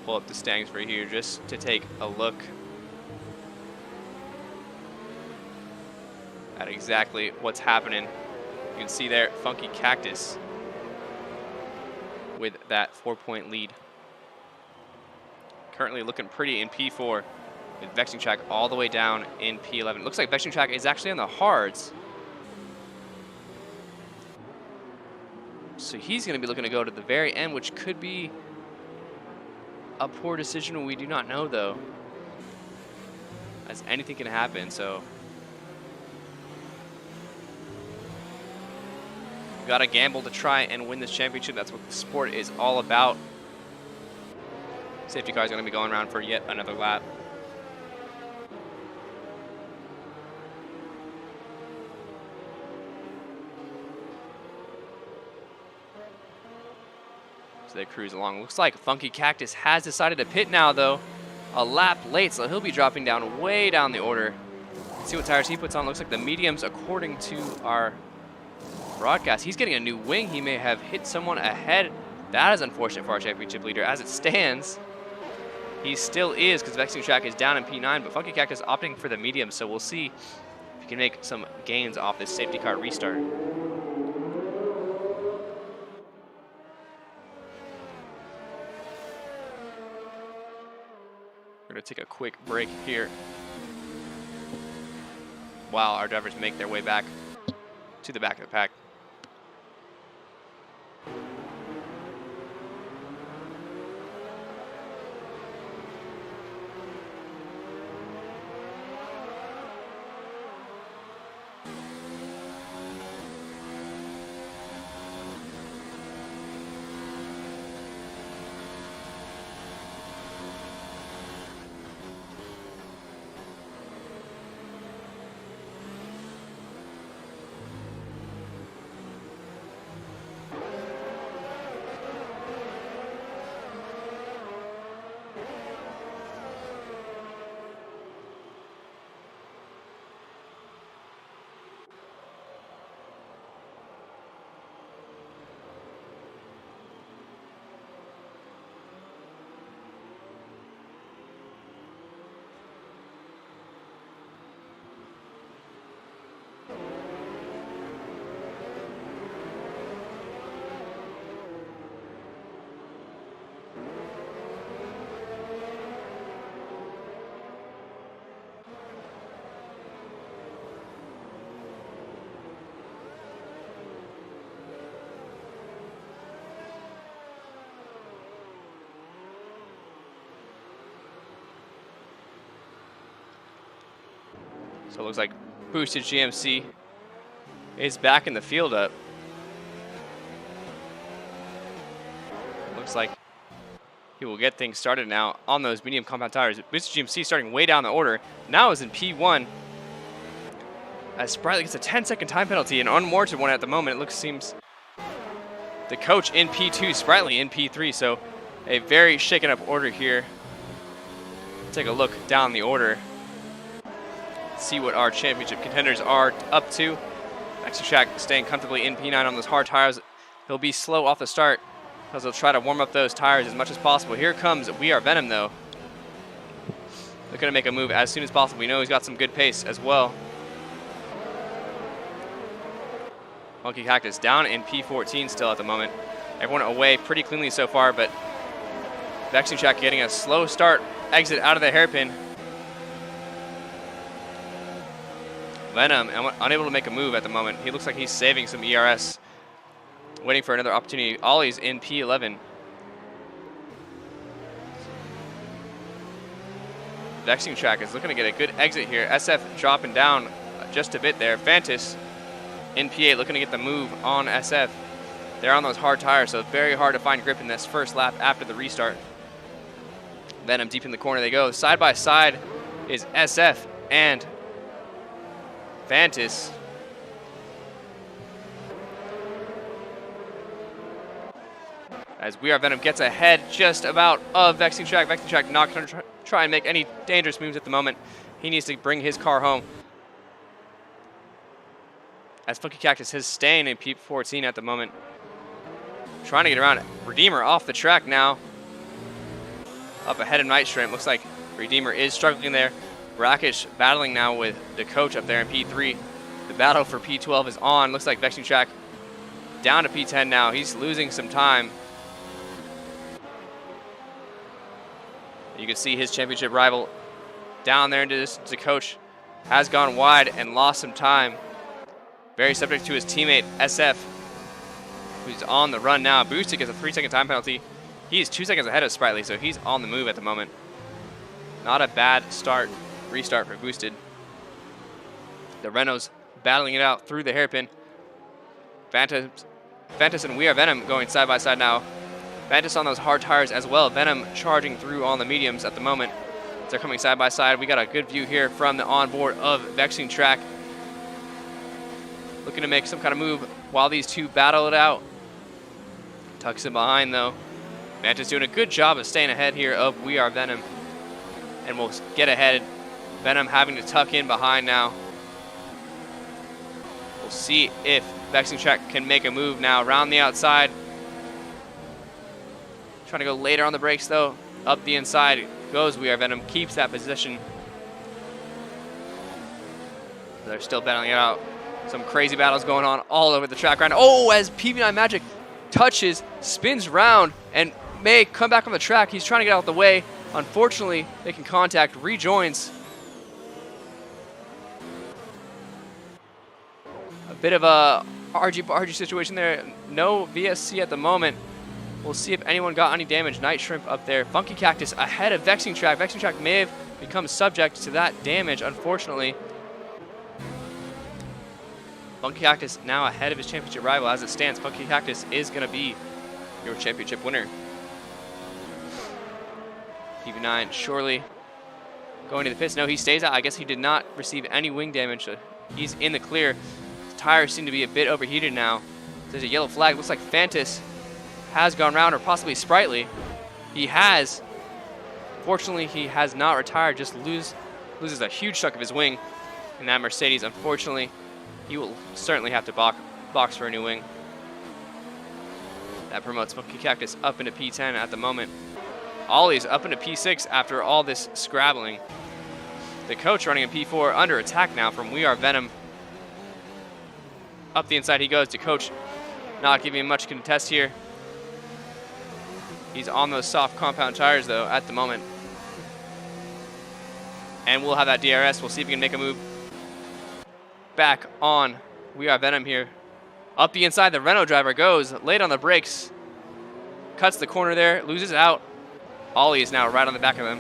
Pull up the standings for here just to take a look at exactly what's happening. You can see there, Funky Cactus with that 4-point lead. Currently looking pretty in P4 with Vexing Track all the way down in P11. Looks like Vexing Track is actually on the hards. So he's going to be looking to go to the very end, which could be a poor decision. We do not know, though, as anything can happen. So we've got to gamble to try and win this championship. That's what the sport is all about. Safety car is going to be going around for yet another lap. So they cruise along. Looks like Funky Cactus has decided to pit now, though. A lap late, so he'll be dropping down way down the order. Let's see what tires he puts on. Looks like the mediums, according to our broadcast. He's getting a new wing. He may have hit someone ahead. That is unfortunate for our championship leader. As it stands, he still is, because Vexing Track is down in P9, but Funky Cactus opting for the mediums, so we'll see if he can make some gains off this safety car restart. We're going to take a quick break here while our drivers make their way back to the back of the pack. So it looks like Boosted GMC is back in the field up. Looks like he will get things started now on those medium compound tires. Boosted GMC starting way down the order. Now is in P1. As Sprightly gets a 10-second time penalty, an unwarranted one at the moment. Seems the coach in P2, Sprightly in P3. So a very shaken up order here. Take a look down the order. See what our championship contenders are up to. Track staying comfortably in P9 on those hard tires. He'll be slow off the start because he'll try to warm up those tires as much as possible. Here comes We Are Venom though. Looking to make a move as soon as possible. We know he's got some good pace as well. Monkey Cactus down in P14 still at the moment. Everyone away pretty cleanly so far, but Vexing Track getting a slow start exit out of the hairpin. Venom unable to make a move at the moment. He looks like he's saving some ERS, waiting for another opportunity. Ollie's in P11. Vexing Track is looking to get a good exit here. SF dropping down just a bit there. Fantas in P8 looking to get the move on SF. They're on those hard tires, so it's very hard to find grip in this first lap after the restart. Venom deep in the corner they go. Side by side is SF and Fantas. As We Are Venom gets ahead just about of Vexing Track. Vexing Track not going to try and make any dangerous moves at the moment. He needs to bring his car home. As Funky Cactus is staying in P14 at the moment. Trying to get around Redeemer off the track now. Up ahead of Night Shrimp. Looks like Redeemer is struggling there. Brackish battling now with the coach up there in P3. The battle for P12 is on. Looks like Vexing Track down to P10 now. He's losing some time. You can see his championship rival down there into this. The coach has gone wide and lost some time. Very subject to his teammate SF, who's on the run now. Boosted gets a 3-second time penalty. He is 2 seconds ahead of Sprightly, so he's on the move at the moment. Not a bad restart for Boosted. The Renault's battling it out through the hairpin. Fantas and We Are Venom going side by side now. Fantas on those hard tires as well. Venom charging through on the mediums at the moment. They're coming side by side. We got a good view here from the onboard of Vexing Track. Looking to make some kind of move while these two battle it out. Tucks in behind though. Fantas doing a good job of staying ahead here of We Are Venom. And we'll get ahead. Venom having to tuck in behind now. We'll see if Vexing Track can make a move now around the outside. Trying to go later on the brakes though. Up the inside goes We Are Venom. Keeps that position. They're still battling it out. Some crazy battles going on all over the track right now. Oh, as PV9 Magic touches, spins round, and may come back on the track. He's trying to get out of the way. Unfortunately, making contact, rejoins. A bit of a argy-bargy situation there. No VSC at the moment. We'll see if anyone got any damage. Night Shrimp up there. Funky Cactus ahead of Vexing Track. Vexing Track may have become subject to that damage, unfortunately. Funky Cactus now ahead of his championship rival as it stands. Funky Cactus is going to be your championship winner. PV9 surely going to the pits. No, he stays out. I guess he did not receive any wing damage. So he's in the clear. His tires seem to be a bit overheated now. There's a yellow flag. Looks like Fantas has gone round, or possibly Sprightly. He has. Fortunately, he has not retired. Just loses a huge chunk of his wing in that Mercedes. Unfortunately, he will certainly have to box for a new wing. That promotes Funky Cactus up into P10 at the moment. Ollie's up into P6 after all this scrabbling. The coach running in P4 under attack now from We Are Venom. Up the inside he goes to coach. Not giving him much contest here. He's on those soft compound tires though at the moment. And we'll have that DRS. We'll see if we can make a move back on We Are Venom here. Up the inside, the Renault driver goes late on the brakes. Cuts the corner there, loses out. Ollie is now right on the back of him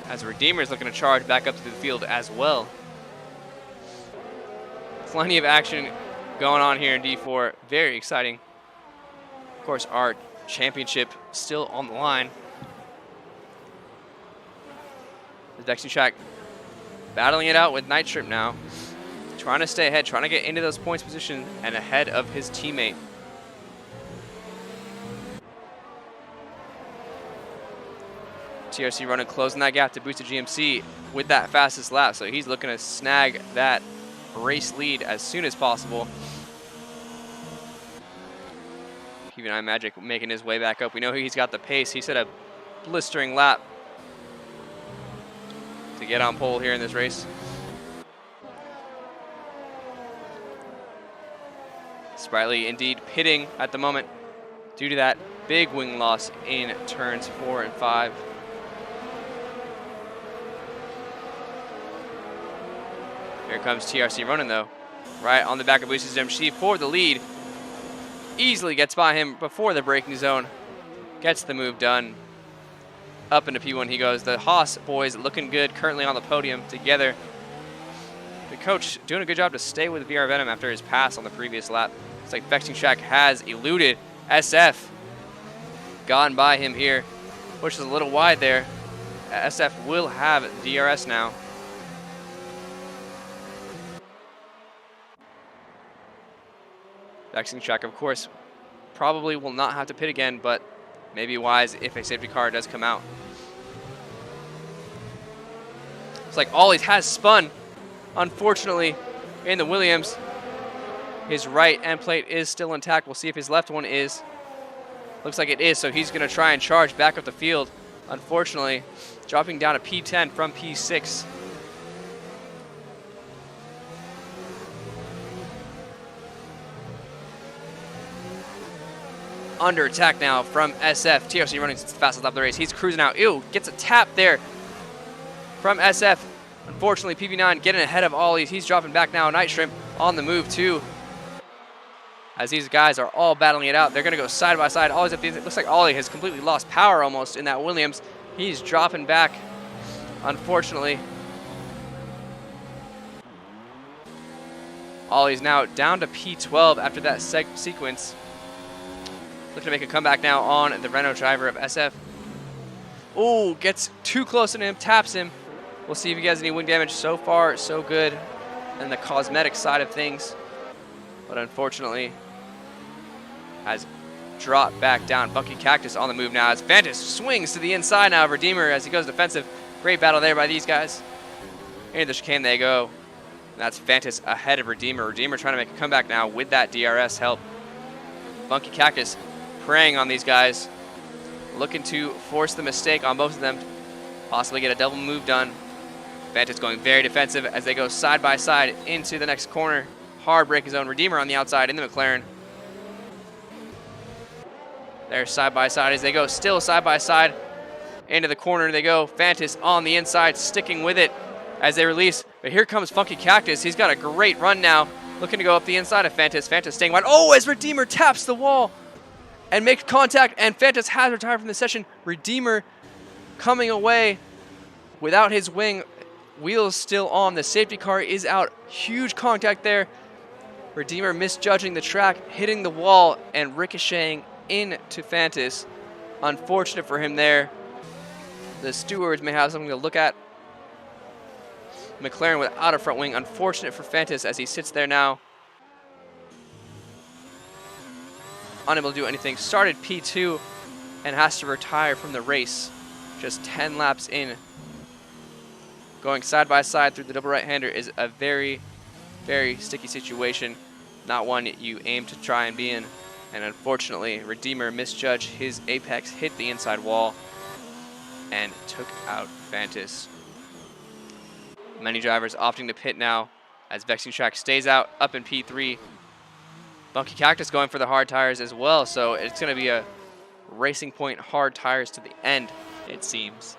as Redeemer is looking to charge back up to the field as well. plenty of action going on here in D4. Very exciting. Of course, our championship still on the line. The Vexing Track battling it out with Night Trip now. Trying to stay ahead, trying to get into those points position and ahead of his teammate. TRC running, closing that gap to Boosted GMC with that fastest lap. So he's looking to snag that race lead as soon as possible. Keeping Eye Magic making his way back up. We know he's got the pace. He set a blistering lap to get on pole here in this race. Sprightly indeed pitting at the moment due to that big wing loss in turns 4 and 5. Here comes TRC running though, right on the back of Boosted GMC for the lead. Easily gets by him before the braking zone, gets the move done. Up into P1 he goes. The Haas boys looking good, currently on the podium together. The coach doing a good job to stay with VR Venom after his pass on the previous lap. It's like Vexing Shack has eluded SF. Gone by him here. Pushes a little wide there. SF will have DRS now. Vexing Shack, of course, probably will not have to pit again, but may be wise if a safety car does come out. It's like Ollie has spun, unfortunately, in the Williams. His right end plate is still intact. We'll see if his left one is. Looks like it is, so he's going to try and charge back up the field. Unfortunately, dropping down to P10 from P6. Under attack now from SF. TRC running since the fastest lap of the race. He's cruising out. Ew, gets a tap there from SF. Unfortunately, PP9 getting ahead of Ollie. He's dropping back now. Night Shrimp on the move too. As these guys are all battling it out. They're going to go side by side. Ollie's up the, it looks like Ollie has completely lost power almost in that Williams. He's dropping back, unfortunately. Ollie's now down to P12 after that sequence. Looking to make a comeback now on the Renault driver of SF. Oh, gets too close to him, taps him. We'll see if he has any wing damage. So far, so good on the cosmetic side of things. But unfortunately, has dropped back down. Funky Cactus on the move now as Fantas swings to the inside now of Redeemer as he goes defensive. Great battle there by these guys. Into the chicane they go. And that's Fantas ahead of Redeemer. Redeemer trying to make a comeback now with that DRS help. Funky Cactus preying on these guys, looking to force the mistake on both of them, possibly get a double move done. Fantas going very defensive as they go side by side into the next corner. Hard braking zone. Redeemer on the outside in the McLaren. They're side by side as they go, still side by side into the corner they go. Fantas on the inside, sticking with it as they release. But here comes Funky Cactus. He's got a great run now, looking to go up the inside of Fantas. Fantas staying wide. Oh, as Redeemer taps the wall and makes contact, and Fantas has retired from the session. Redeemer coming away without his wing. Wheels still on. The safety car is out. Huge contact there. Redeemer misjudging the track, hitting the wall and ricocheting into Fantas. Unfortunate for him there. The stewards may have something to look at. McLaren without a front wing. Unfortunate for Fantas as he sits there now. Unable to do anything. Started P2 and has to retire from the race. Just 10 laps in. Going side by side through the double right-hander is a very, very sticky situation. Not one you aim to try and be in. And unfortunately, Redeemer misjudged his apex, hit the inside wall, and took out Fantas. Many drivers opting to pit now as Vexing Shack stays out up in P3. Funky Cactus going for the hard tires as well, so it's going to be a Racing Point hard tires to the end, it seems.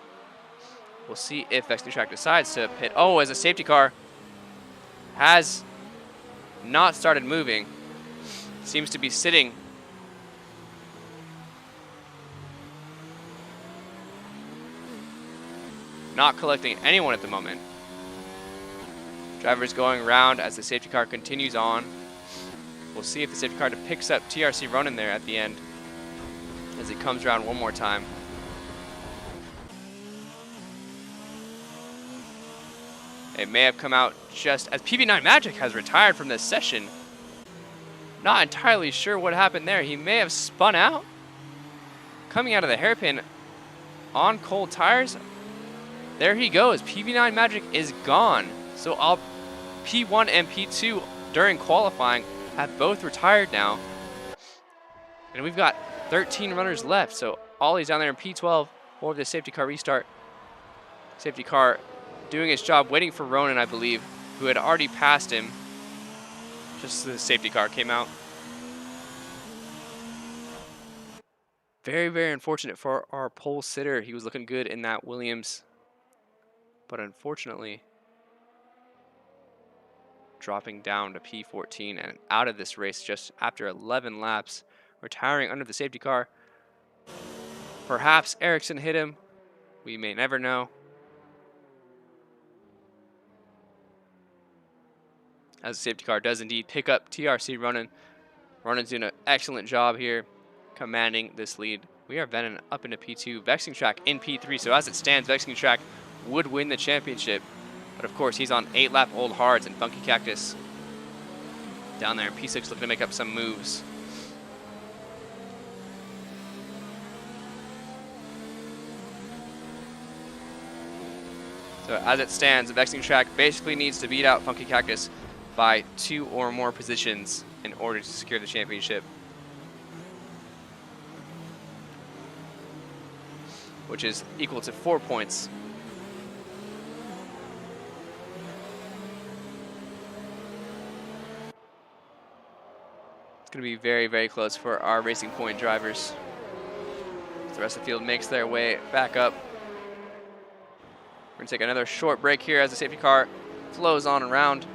We'll see if Vexing Shack decides to pit. Oh, as a safety car has not started moving. Seems to be sitting. Not collecting anyone at the moment. Drivers going around as the safety car continues on. We'll see if the safety car picks up TRC running there at the end as he comes around one more time. It may have come out just as PB9 Magic has retired from this session. Not entirely sure what happened there. He may have spun out. Coming out of the hairpin on cold tires. There he goes. PB9 Magic is gone. So P1 and P2 during qualifying have both retired now. And we've got 13 runners left. So Ollie's down there in P12 for the safety car restart. Safety car doing its job, waiting for Ronan, I believe, who had already passed him just as the safety car came out. Very, very unfortunate for our pole sitter. He was looking good in that Williams, but unfortunately dropping down to P14 and out of this race just after 11 laps, retiring under the safety car. Perhaps Ericsson hit him. We may never know. As the safety car does indeed pick up TRC Ronan. Ronan's doing an excellent job here, commanding this lead. We are venting up into P2. Vexing Track in P3. So as it stands, Vexing Track would win the championship. But of course, he's on 8-lap old hards and Funky Cactus down there in P6 looking to make up some moves. So as it stands, the Vexing Track basically needs to beat out Funky Cactus by 2 or more positions in order to secure the championship, which is equal to 4 points. It's going to be very, very close for our Racing Point drivers. The rest of the field makes their way back up. We're going to take another short break here as the safety car flows on around.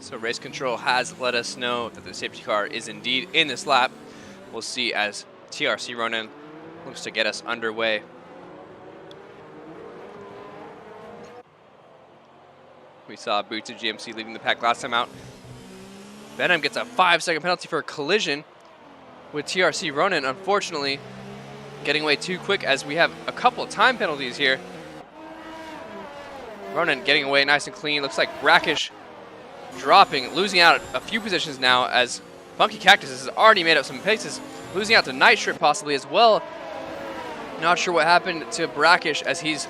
So race control has let us know that the safety car is indeed in this lap. We'll see as TRC Ronan looks to get us underway. We saw Boots of GMC leaving the pack last time out. Venom gets a 5-second penalty for a collision with TRC Ronan, unfortunately getting away too quick as we have a couple of time penalties here. Ronan getting away nice and clean. Looks like Brackish dropping, losing out a few positions now as Funky Cactus has already made up some paces, losing out to Night Strip possibly as well. Not sure what happened to Brackish as he's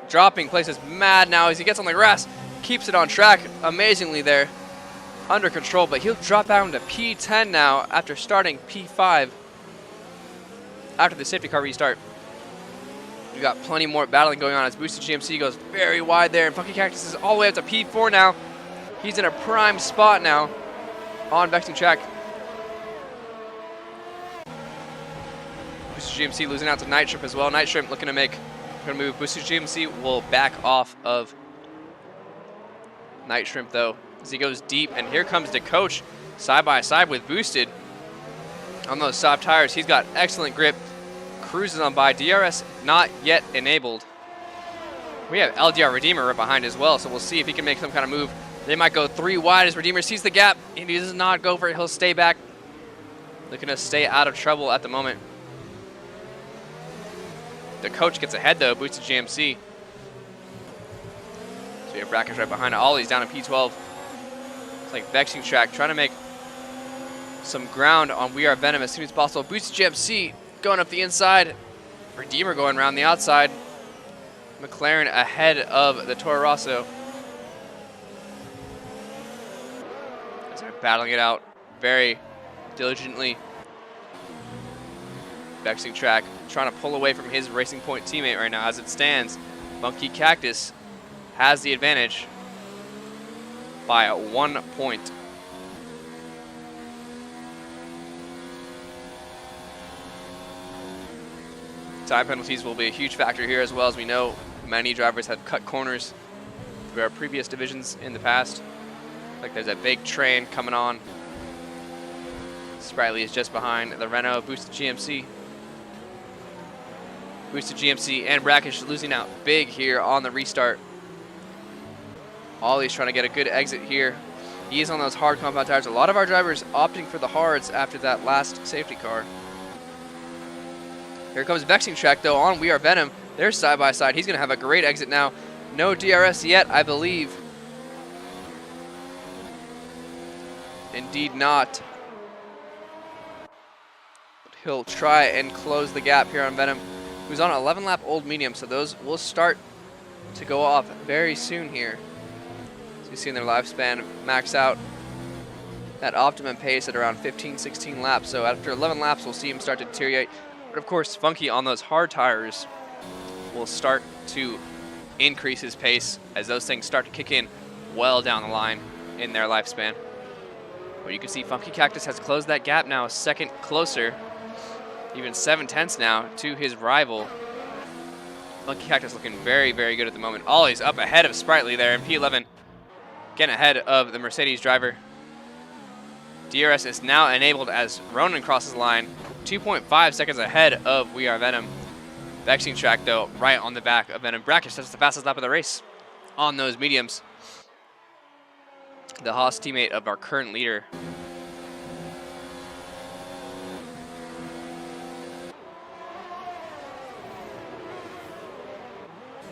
dropping places mad now as he gets on the grass, keeps it on track amazingly there, under control, but he'll drop down to P10 now after starting P5 after the safety car restart. We've got plenty more battling going on as Boosted GMC goes very wide there, and Funky Cactus is all the way up to P4 now. He's in a prime spot now on Vexing Track. Boosted GMC losing out to Night Shrimp as well. Night Shrimp looking to move. Boosted GMC will back off of Night Shrimp though as he goes deep, and here comes the coach side by side with Boosted on those soft tires. He's got excellent grip, cruises on by. DRS not yet enabled. We have LDR Redeemer right behind as well, so we'll see if he can make some kind of move. They might go 3 wide as Redeemer sees the gap, and he does not go for it. He'll stay back, looking to stay out of trouble at the moment. The coach gets ahead though, Boosted GMC. So we have Brackish right behind it. Ollie's down in P12. It's like Vexing Track trying to make some ground on We Are Venom as soon as possible. Boosted GMC going up the inside. Redeemer going around the outside. McLaren ahead of the Toro Rosso. As they're battling it out very diligently. Vexing Track trying to pull away from his Racing Point teammate right now. As it stands, Funky Cactus has the advantage by 1 point. Time penalties will be a huge factor here as well, as we know many drivers have cut corners through our previous divisions in the past. Like there's a big train coming on. Sprightly is just behind the Renault. Boosted GMC. Boosted GMC and Brackish losing out big here on the restart. Ollie's trying to get a good exit here. He is on those hard compound tires. A lot of our drivers opting for the hards after that last safety car. Here comes Vexing Track though on We Are Venom. They're side by side. He's going to have a great exit now. No DRS yet, I believe. Indeed not. But he'll try and close the gap here on Venom, who's on 11 lap old medium, so those will start to go off very soon here. As you see in their lifespan max out at optimum pace at around 15, 16 laps. So after 11 laps, we'll see him start to deteriorate. But of course, Funky on those hard tires will start to increase his pace as those things start to kick in well down the line in their lifespan. But you can see Funky Cactus has closed that gap now a second closer, even 7/10 now to his rival. Funky Cactus looking very, very good at the moment. Ollie's up ahead of Sprightly there in P11, getting ahead of the Mercedes driver. DRS is now enabled as Ronan crosses the line, 2.5 seconds ahead of We Are Venom. Vexing Track, though, right on the back of Venom. Brackish, that's the fastest lap of the race on those mediums. The Haas teammate of our current leader.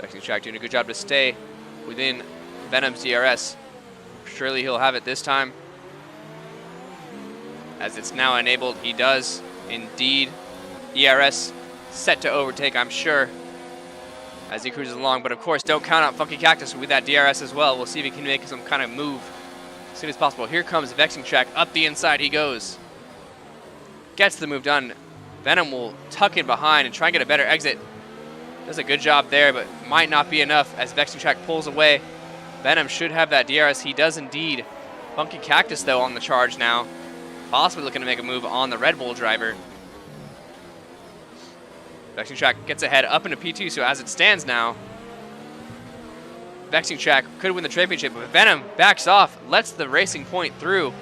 Vexing Track doing a good job to stay within Venom's DRS. Surely he'll have it this time. As it's now enabled, he does indeed. ERS set to overtake, I'm sure, as he cruises along. But of course, don't count out Funky Cactus with that DRS as well. We'll see if he can make some kind of move as soon as possible. Here comes Vexing Track. Up the inside he goes. Gets the move done. Venom will tuck in behind and try and get a better exit. Does a good job there, but might not be enough as Vexing Track pulls away. Venom should have that DRS. He does indeed. Funky Cactus, though, on the charge now. Possibly looking to make a move on the Red Bull driver. Vexing Track gets ahead up into P2, so as it stands now, Vexing Track could win the championship, but Venom backs off, lets the Racing Point through.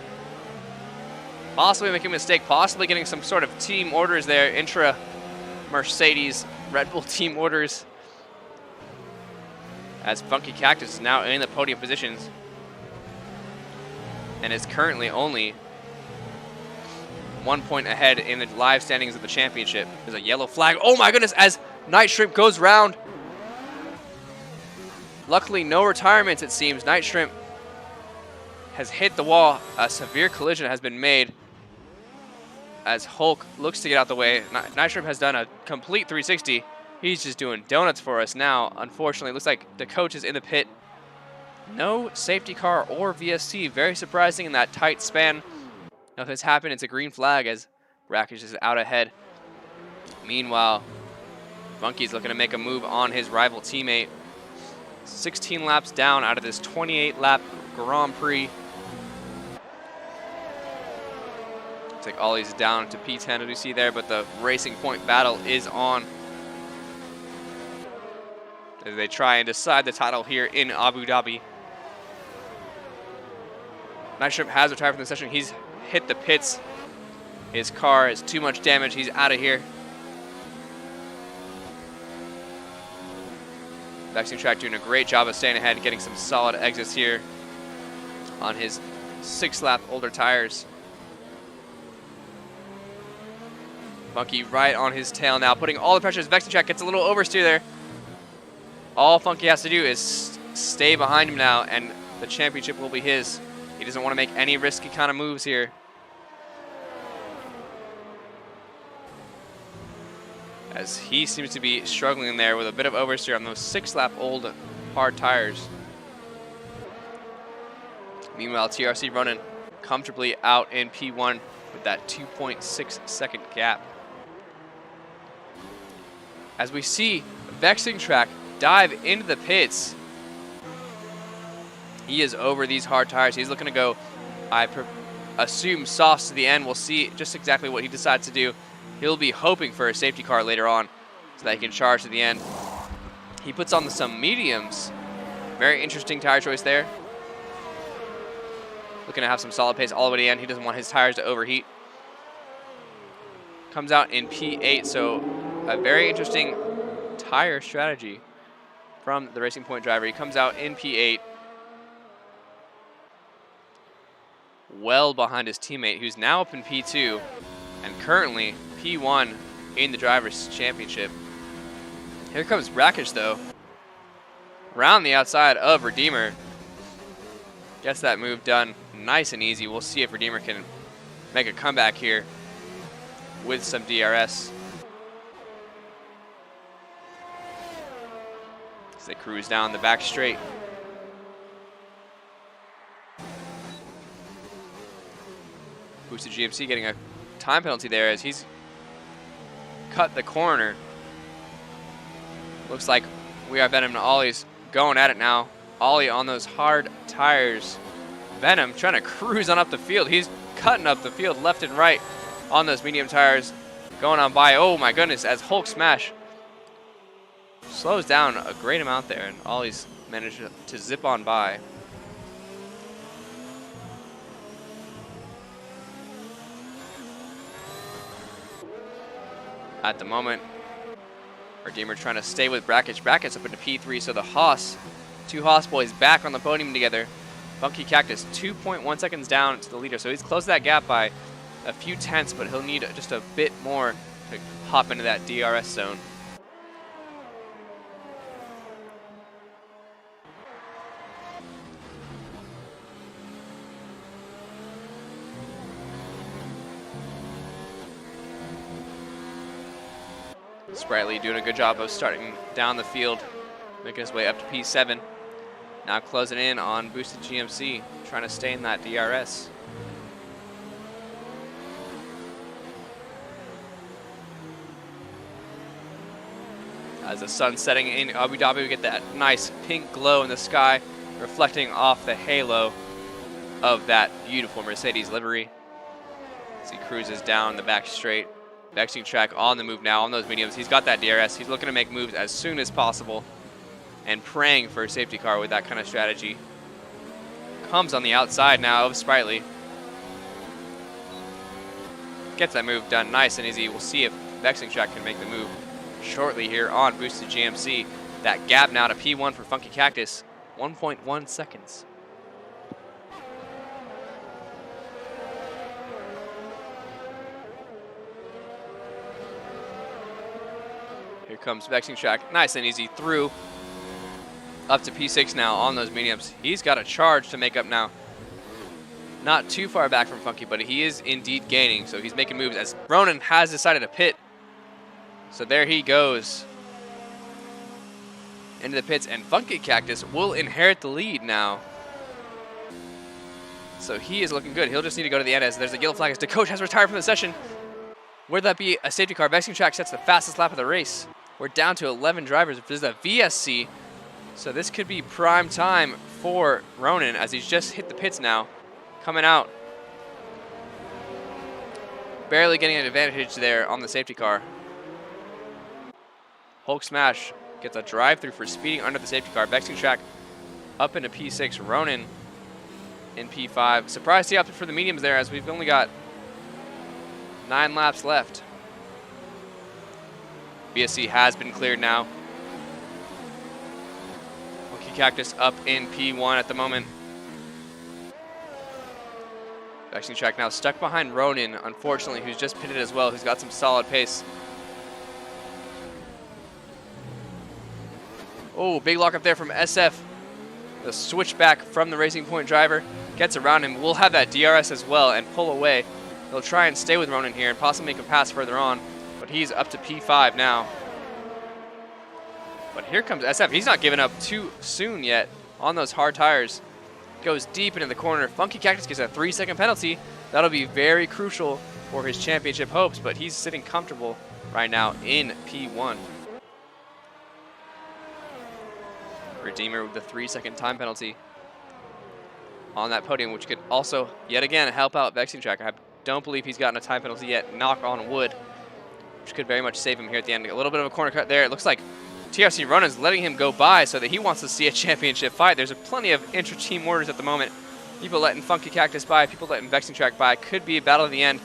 Possibly making a mistake, possibly getting some sort of team orders there, intra Mercedes Red Bull team orders. As Funky Cactus is now in the podium positions and is currently only 1 point ahead in the live standings of the championship. There's a yellow flag. Oh my goodness, as Night Shrimp goes round. Luckily, no retirements, it seems. Night Shrimp has hit the wall. A severe collision has been made as Hulk looks to get out the way. Night Shrimp has done a complete 360. He's just doing donuts for us now. Unfortunately, it looks like the coach is in the pit. No safety car or VSC. Very surprising in that tight span. Nothing's happened. It's a green flag as Brackish is out ahead. Meanwhile, Funky's looking to make a move on his rival teammate. 16 laps down out of this 28-lap Grand Prix. Looks like Ollie's down to P10 as we see there, but the Racing Point battle is on as they try and decide the title here in Abu Dhabi. Night Shrimp has retired from the session. He's hit the pits. His car is too much damage. He's out of here. Vexing Track doing a great job of staying ahead, getting some solid exits here on his 6-lap older tires. Funky right on his tail now, putting all the pressure as Vexing Track gets a little oversteer there. All Funky has to do is stay behind him now, and the championship will be his. He doesn't want to make any risky kind of moves here. As he seems to be struggling there with a bit of oversteer on those 6-lap old hard tires. Meanwhile, TRC running comfortably out in P1 with that 2.6 second gap. As we see Vexing Track dive into the pits. He is over these hard tires. He's looking to go, I assume, softs to the end. We'll see just exactly what he decides to do. He'll be hoping for a safety car later on so that he can charge to the end. He puts on some mediums. Very interesting tire choice there. Looking to have some solid pace all the way to the end. He doesn't want his tires to overheat. Comes out in P8, so a very interesting tire strategy from the Racing Point driver. He comes out in P8, well behind his teammate, who's now up in P2 and currently P1 in the Drivers' Championship. Here comes Brackish, though, round the outside of Redeemer. Gets that move done nice and easy. We'll see if Redeemer can make a comeback here with some DRS. As they cruise down the back straight. Boosted GMC getting a time penalty there as he's cut the corner. Looks like we have Venom and Ollie's going at it now. Ollie on those hard tires. Venom trying to cruise on up the field. He's cutting up the field left and right on those medium tires. Going on by, oh my goodness, as Hulk Smash slows down a great amount there, and Ollie's managed to zip on by. At the moment, Redeemer trying to stay with Brackish. Brackish up into P3, so the two Haas boys back on the podium together. Funky Cactus 2.1 seconds down to the leader, so he's closed that gap by a few tenths, but he'll need just a bit more to hop into that DRS zone. Sprightly doing a good job of starting down the field, making his way up to P7. Now closing in on Boosted GMC, trying to stay in that DRS. As the sun's setting in Abu Dhabi, we get that nice pink glow in the sky, reflecting off the halo of that beautiful Mercedes livery. As he cruises down the back straight. Vexing Track on the move now on those mediums. He's got that DRS. He's looking to make moves as soon as possible. and praying for a safety car with that kind of strategy. Comes on the outside now of Sprightly. Gets that move done nice and easy. We'll see if Vexing Track can make the move shortly here on Boosted GMC. That gap now to P1 for Funky Cactus, 1.1 seconds. Here comes Vexing Track, nice and easy through. Up to P6 now on those mediums. He's got a charge to make up now. Not too far back from Funky, but he is indeed gaining, so he's making moves as Ronan has decided to pit. So there he goes into the pits, and Funky Cactus will inherit the lead now. So he is looking good. He'll just need to go to the end as there's a yellow flag as DeCoach has retired from the session. Would that be a safety car? Vexing Track sets the fastest lap of the race. We're down to 11 drivers. This is a VSC, so this could be prime time for Ronan as he's just hit the pits now. Coming out. Barely getting an advantage there on the safety car. Hulk Smash gets a drive-through for speeding under the safety car. Vexing Track up into P6. Ronan in P5. Surprised he opted for the mediums there as we've only got 9 laps left. BSC has been cleared now. Funky Cactus up in P1 at the moment. Vexing Track now stuck behind Ronan, unfortunately, who's just pitted as well, who's got some solid pace. Oh, big lock up there from SF. The switchback from the Racing Point driver gets around him. We'll have that DRS as well and pull away. They'll try and stay with Ronan here and possibly make a pass further on, but he's up to P5 now. But here comes SF. He's not giving up too soon yet on those hard tires. Goes deep into the corner. Funky Cactus gets a 3-second penalty. That'll be very crucial for his championship hopes, but he's sitting comfortable right now in P1. Redeemer with the 3-second time penalty on that podium, which could also, yet again, help out Vexing Track. I don't believe he's gotten a time penalty yet, knock on wood, which could very much save him here at the end. A little bit of a corner cut there. It looks like TRC Runner's letting him go by so that he wants to see a championship fight. There's plenty of intra-team orders at the moment. People letting Funky Cactus by, people letting Vexing Track by. Could be a battle at the end.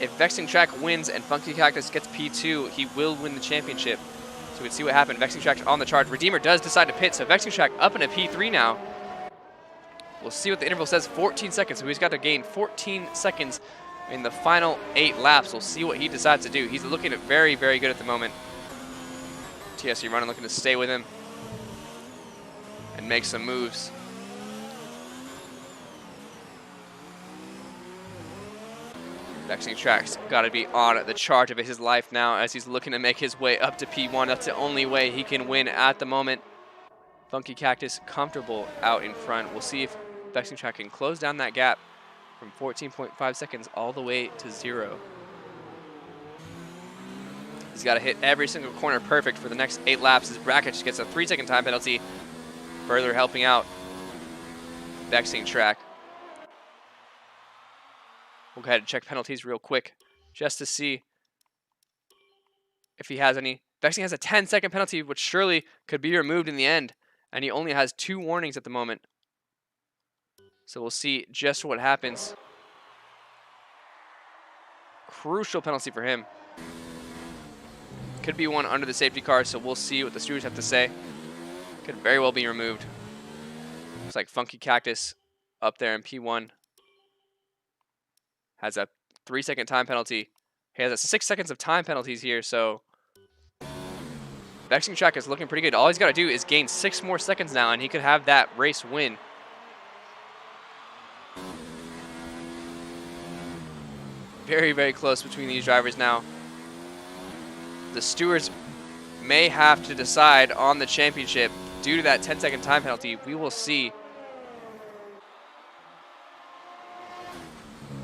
If Vexing Track wins and Funky Cactus gets P2, he will win the championship. So we'd see what happened. Vexing Track's on the charge. Redeemer does decide to pit, so Vexing Track up into P3 now. We'll see what the interval says, 14 seconds. So he's got to gain 14 seconds in the final 8 laps. We'll see what he decides to do. He's looking at very, very good at the moment. TSC Running looking to stay with him and make some moves. Vexing Track's got to be on the charge of his life now as he's looking to make his way up to P1. That's the only way he can win at the moment. Funky Cactus comfortable out in front. We'll see if Vexing Track can close down that gap from 14.5 seconds all the way to 0. He's got to hit every single corner perfect for the next 8 laps. His bracket just gets a 3-second time penalty, further helping out Vexing Track. We'll go ahead and check penalties real quick just to see if he has any. Vexing has a 10-second penalty, which surely could be removed in the end, and he only has 2 warnings at the moment. So we'll see just what happens. Crucial penalty for him. Could be one under the safety car, so we'll see what the stewards have to say. Could very well be removed. Looks like Funky Cactus up there in P1 has a 3-second time penalty. He has a 6 seconds of time penalties here, so Vexing Track is looking pretty good. All he's got to do is gain 6 more seconds now, and he could have that race win. Very, very close between these drivers now. The stewards may have to decide on the championship due to that 10-second time penalty. We will see.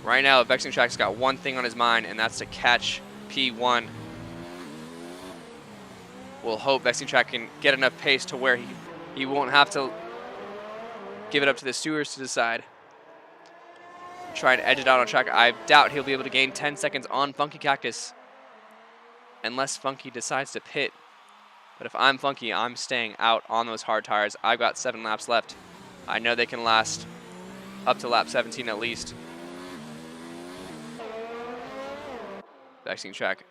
Right now, Vexing Track's got one thing on his mind, and that's to catch P1. We'll hope Vexing Track can get enough pace to where he won't have to give it up to the stewards to decide. Try and edge it out on track. I doubt he'll be able to gain 10 seconds on Funky Cactus unless Funky decides to pit. But if I'm Funky, I'm staying out on those hard tires. I've got 7 laps left. I know they can last up to lap 17 at least. Vexing Track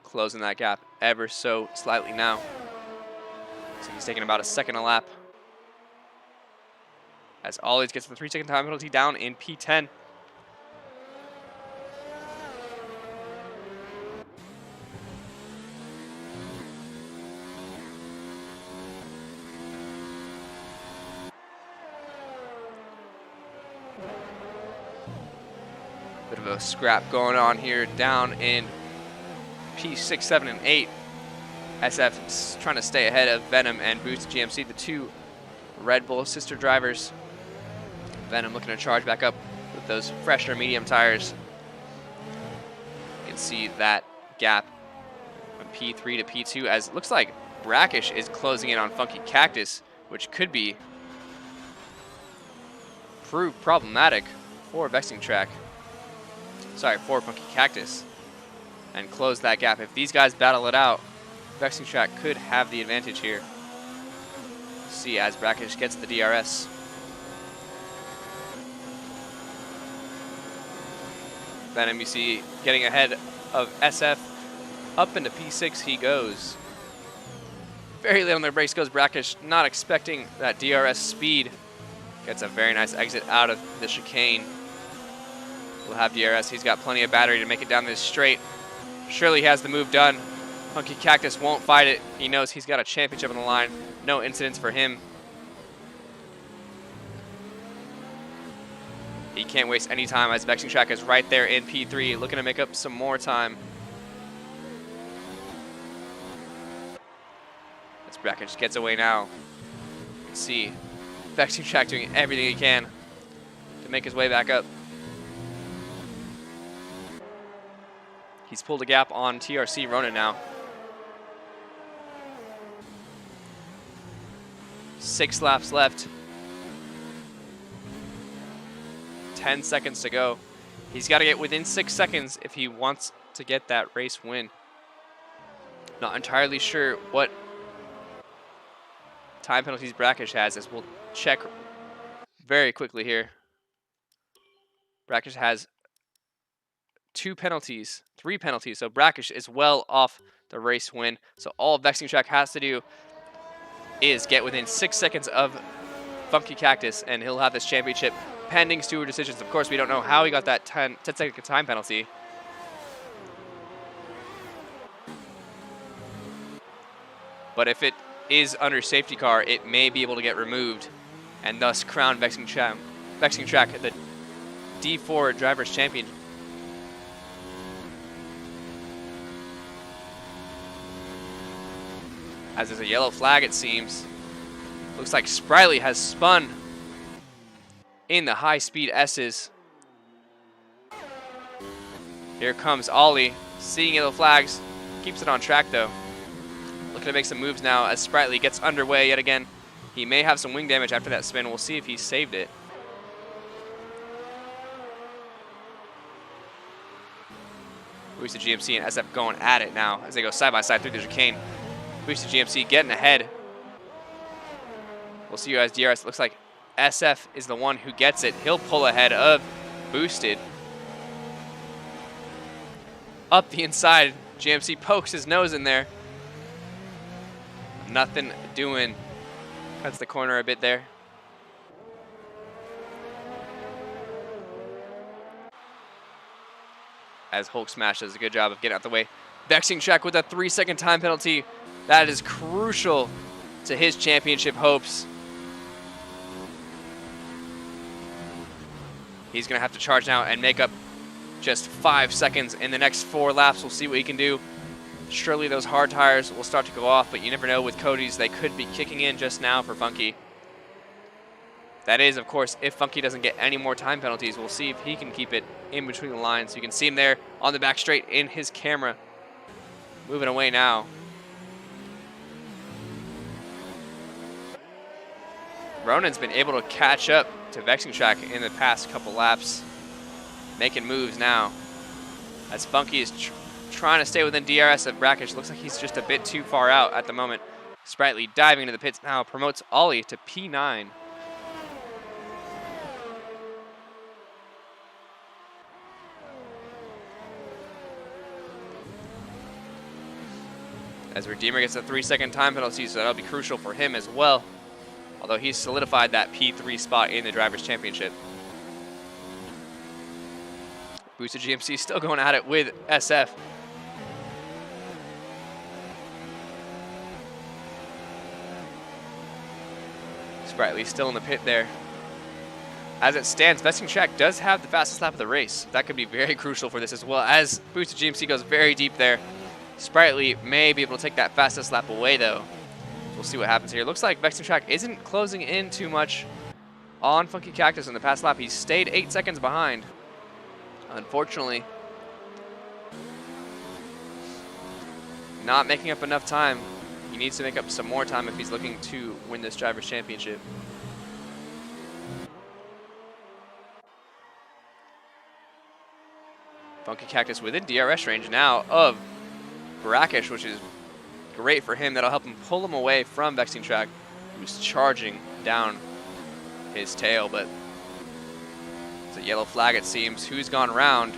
closing that gap ever so slightly now. So he's taking about a second a lap. As Ollie gets the 3-second time penalty down in P10. Bit of a scrap going on here down in P6, 7, and 8. SF is trying to stay ahead of Venom and Boost GMC, the 2 Red Bull sister drivers. Venom looking to charge back up with those fresher medium tires. You can see that gap from P3 to P2 as it looks like Brackish is closing in on Funky Cactus, which could be prove problematic for Vexing Track. Sorry, for Funky Cactus. And close that gap. If these guys battle it out, Vexing Track could have the advantage here. See as Brackish gets the DRS. Venom, you see, getting ahead of SF. Up into P6 he goes. Very late on their brakes goes Brackish, not expecting that DRS speed. Gets a very nice exit out of the chicane. We'll have DRS. He's got plenty of battery to make it down this straight. Surely he has the move done. Funky Cactus won't fight it. He knows he's got a championship on the line. No incidents for him. He can't waste any time as Vexing Track is right there in P3, looking to make up some more time. As Brackish gets away now. You can see Vexing Track doing everything he can to make his way back up. He's pulled a gap on TRC Ronan now. 6 laps left. 10 seconds to go. He's got to get within 6 seconds if he wants to get that race win. Not entirely sure what time penalties Brackish has, as we'll check very quickly here. Brackish has 3 penalties, so Brackish is well off the race win. So all Vexing Track has to do is get within 6 seconds of Funky Cactus, and he'll have this championship pending steward decisions. Of course, we don't know how he got that 10-second time penalty. But if it is under safety car, it may be able to get removed, and thus crown Vexing Track the D4 Drivers' Champion. As there's a yellow flag, it seems. Looks like Sprightly has spun in the high-speed S's. Here comes Ollie, seeing yellow flags, keeps it on track though. Looking to make some moves now as Sprightly gets underway yet again. He may have some wing damage after that spin. We'll see if he saved it. Boosted GMC and SF going at it now as they go side by side through the chicane. Boosted GMC getting ahead. We'll see you guys DRS. Looks like SF is the one who gets it. He'll pull ahead of Boosted. Up the inside, GMC pokes his nose in there. Nothing doing. Cuts the corner a bit there. As Hulk Smash does a good job of getting out the way. Vexing Track with a 3-second time penalty. That is crucial to his championship hopes. He's going to have to charge now and make up just 5 seconds in the next 4 laps. We'll see what he can do. Surely those hard tires will start to go off, but you never know with Cody's. They could be kicking in just now for Funky. That is, of course, if Funky doesn't get any more time penalties. We'll see if he can keep it in between the lines. You can see him there on the back straight in his camera. Moving away now. Ronan's been able to catch up to Vexing Track in the past couple laps. Making moves now. As Funky is trying to stay within DRS of Brackish. Looks like he's just a bit too far out at the moment. Sprightly diving into the pits now promotes Ollie to P9. As Redeemer gets a 3-second time penalty, so that'll be crucial for him as well. Although he's solidified that P3 spot in the Drivers' Championship. Boosted GMC still going at it with SF. Sprightly still in the pit there. As it stands, Vesting Track does have the fastest lap of the race. That could be very crucial for this as well. As Boosted GMC goes very deep there, Sprightly may be able to take that fastest lap away though. We'll see what happens here. Looks like Vexing Track isn't closing in too much on Funky Cactus in the past lap. He stayed 8 seconds behind. Unfortunately, not making up enough time. He needs to make up some more time if he's looking to win this Drivers' Championship. Funky Cactus within DRS range now of Brackish, which is great for him. That'll help him pull him away from Vexing Track, who's charging down his tail, but it's a yellow flag, it seems. Who's gone round?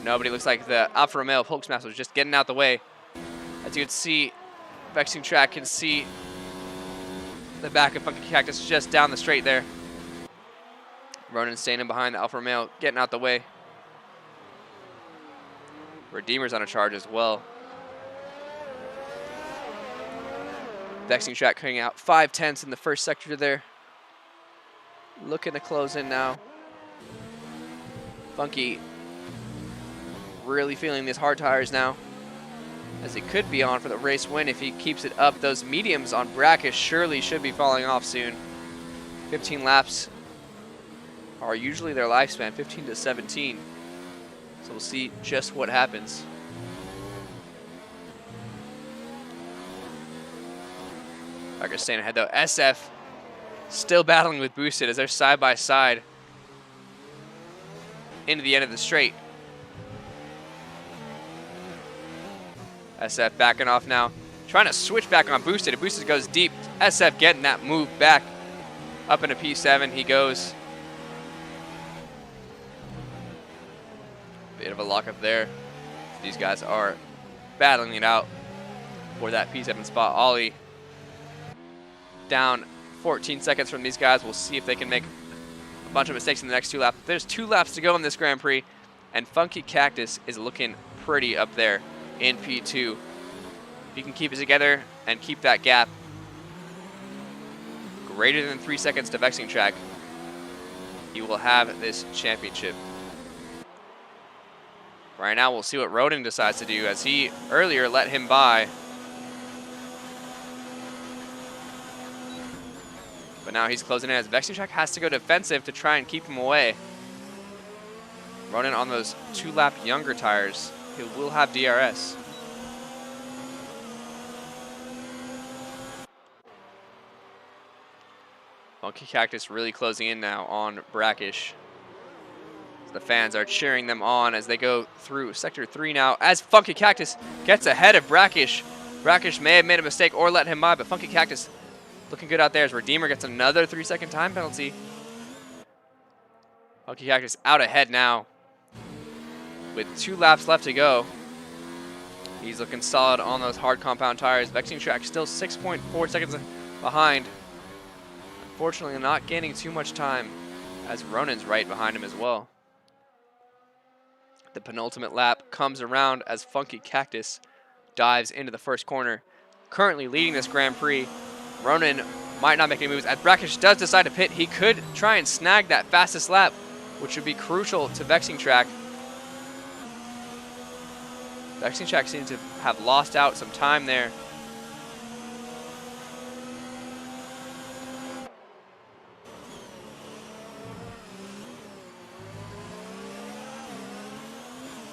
Nobody. Looks like the Alfa Romeo Polksmash was just getting out the way. As you can see, Vexing Track can see the back of Funky Cactus just down the straight there. Ronan standing behind the Alfa Romeo, getting out the way. Redeemer's on a charge as well. Vexing Track cutting out 5/10 in the first sector there. Looking to close in now. Funky really feeling these hard tires now, as he could be on for the race win if he keeps it up. Those mediums on Brackish surely should be falling off soon. 15 laps are usually their lifespan, 15 to 17. So we'll see just what happens. Brackish staying ahead though. SF still battling with Boosted as they're side by side into the end of the straight. SF backing off now, trying to switch back on Boosted. If Boosted goes deep, SF getting that move back up into P7. He goes. Bit of a lockup there. These guys are battling it out for that P7 spot. Ollie down 14 seconds from these guys. We'll see if they can make a bunch of mistakes in the next 2 laps. There's 2 laps to go in this Grand Prix, and Funky Cactus is looking pretty up there in P2. If he can keep it together and keep that gap greater than 3 seconds to Vexing Track, he will have this championship. Right now, we'll see what Roden decides to do, as he earlier let him by. But now he's closing in as Vexing Track has to go defensive to try and keep him away. Roden on those 2-lap younger tires. He will have DRS. Funky Cactus really closing in now on Brackish. The fans are cheering them on as they go through Sector 3 now, as Funky Cactus gets ahead of Brackish. Brackish may have made a mistake or let him by, but Funky Cactus looking good out there as Redeemer gets another 3-second time penalty. Funky Cactus out ahead now with 2 laps left to go. He's looking solid on those hard compound tires. Vexing Track still 6.4 seconds behind. Unfortunately, not gaining too much time, as Ronan's right behind him as well. The penultimate lap comes around as Funky Cactus dives into the first corner. Currently leading this Grand Prix. Ronan might not make any moves. As Brackish does decide to pit, he could try and snag that fastest lap, which would be crucial to Vexing Track. Vexing Track seems to have lost out some time there.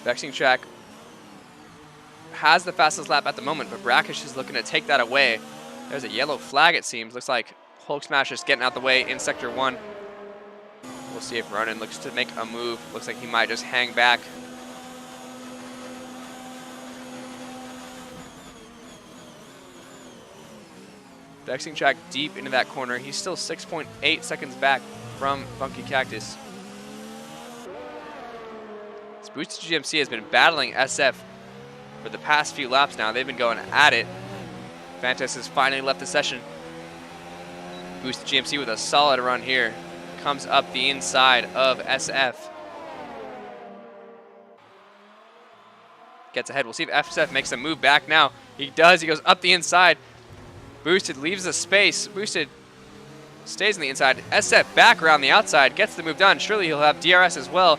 Vexing Track has the fastest lap at the moment, but Brackish is looking to take that away. There's a yellow flag, it seems. Looks like Hulk Smash is getting out the way in Sector 1. We'll see if Ronan looks to make a move. Looks like he might just hang back. Vexing Track deep into that corner. He's still 6.8 seconds back from Funky Cactus. This Boosted GMC has been battling SF for the past few laps now. They've been going at it. Fantas has finally left the session. Boosted GMC with a solid run here. Comes up the inside of SF. Gets ahead. We'll see if SF makes a move back now. He does. He goes up the inside. Boosted leaves the space. Boosted stays on the inside. SF back around the outside. Gets the move done. Surely he'll have DRS as well.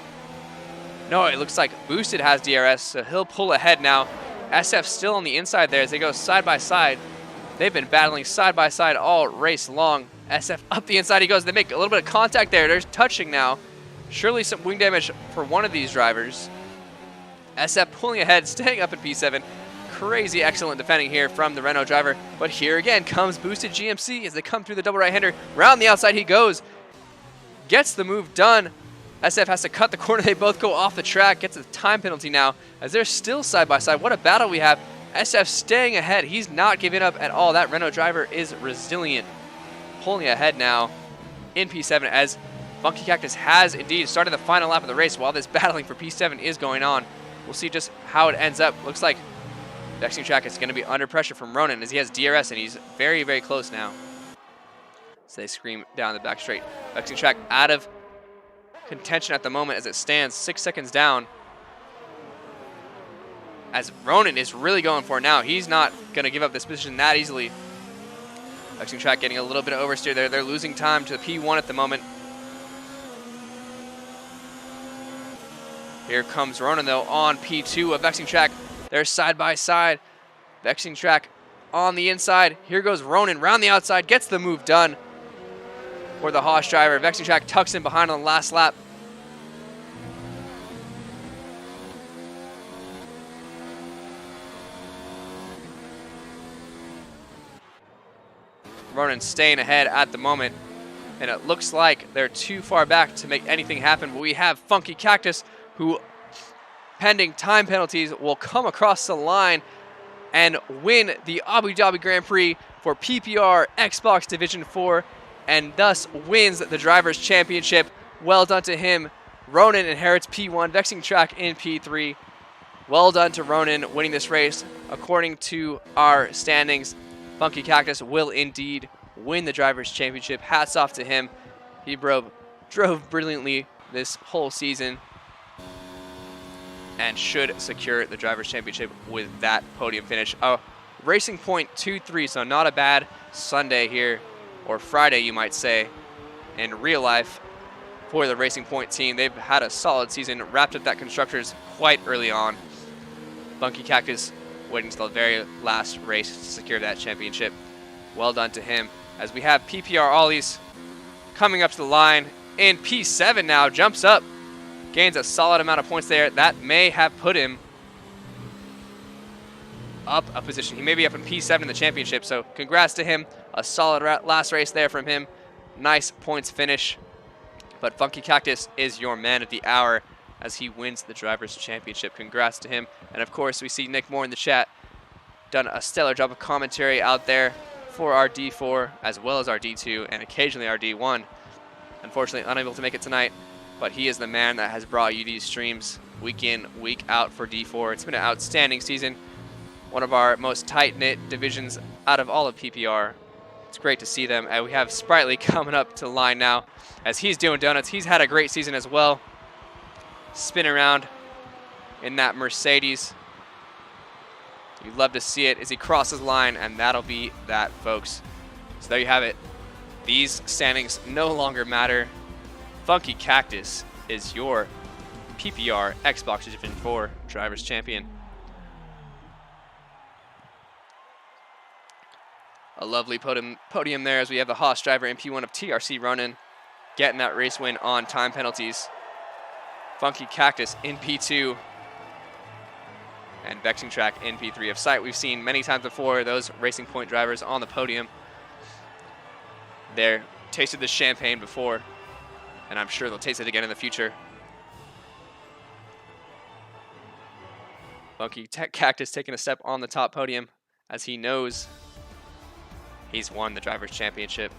No, it looks like Boosted has DRS, so he'll pull ahead now. SF still on the inside there as they go side by side. They've been battling side by side all race long. SF up the inside he goes. They make a little bit of contact there. They're touching now. Surely some wing damage for one of these drivers. SF pulling ahead, staying up in P7. Crazy excellent defending here from the Renault driver. But here again comes Boosted GMC as they come through the double right-hander. Round the outside he goes. Gets the move done. SF has to cut the corner. They both go off the track. Gets a time penalty now as they're still side by side. What a battle we have. SF staying ahead. He's not giving up at all. That Renault driver is resilient. Pulling ahead now in P7 as Funky Cactus has indeed started the final lap of the race while this battling for P7 is going on. We'll see just how it ends up. Looks like Vexing Track is going to be under pressure from Ronan as he has DRS and he's very, very close now. So they scream down the back straight. Vexing Track out of contention at the moment as it stands 6 seconds down. As Ronan is really going for it now. He's not going to give up this position that easily. Vexing Track getting a little bit of oversteer there. They're losing time to P1 at the moment. Here comes Ronan though on P2 of Vexing Track. They're side by side. Vexing Track on the inside. Here goes Ronan round the outside. Gets the move done for the Haas driver. Vexing Track tucks in behind on the last lap. Ronan staying ahead at the moment. And it looks like they're too far back to make anything happen. But we have Funky Cactus who, pending time penalties, will come across the line and win the Abu Dhabi Grand Prix for PPR Xbox Division 4 and thus wins the Drivers' Championship. Well done to him. Ronan inherits P1, Vexing Track in P3. Well done to Ronan winning this race. According to our standings, Funky Cactus will indeed win the Drivers' Championship. Hats off to him. He drove brilliantly this whole season and should secure the Drivers' Championship with that podium finish. Racing point 2-3, so not a bad Sunday here, or Friday you might say, in real life for the Racing Point team. They've had a solid season, wrapped up that Constructors quite early on. Funky Cactus waiting until the very last race to secure that championship. Well done to him. As we have PPR Ollies coming up to the line in P7 now, jumps up, gains a solid amount of points there. That may have put him up a position. He may be up in P7 in the championship, so congrats to him. A solid last race there from him. Nice points finish. But Funky Cactus is your man of the hour as he wins the Drivers' Championship. Congrats to him. And of course, we see Nick Moore in the chat. Done a stellar job of commentary out there for our D4, as well as our D2, and occasionally our D1. Unfortunately, unable to make it tonight, but he is the man that has brought you these streams week in, week out for D4. It's been an outstanding season. One of our most tight-knit divisions out of all of PPR. It's great to see them. And we have Sprightly coming up to the line now as he's doing donuts. He's had a great season as well. Spin around in that Mercedes. You'd love to see it as he crosses the line, and that'll be that, folks. So there you have it. These standings no longer matter. Funky Cactus is your PPR Xbox Division 4 Drivers' Champion. A lovely podium there as we have the Haas driver in P1 of TRC Ronan getting that race win on time penalties. Funky Cactus in P2 and Vexing Track in P3 of sight. We've seen many times before those Racing Point drivers on the podium. They're tasted the champagne before. and I'm sure they'll taste it again in the future. Funky Cactus taking a step on the top podium as he knows he's won the Drivers' Championship.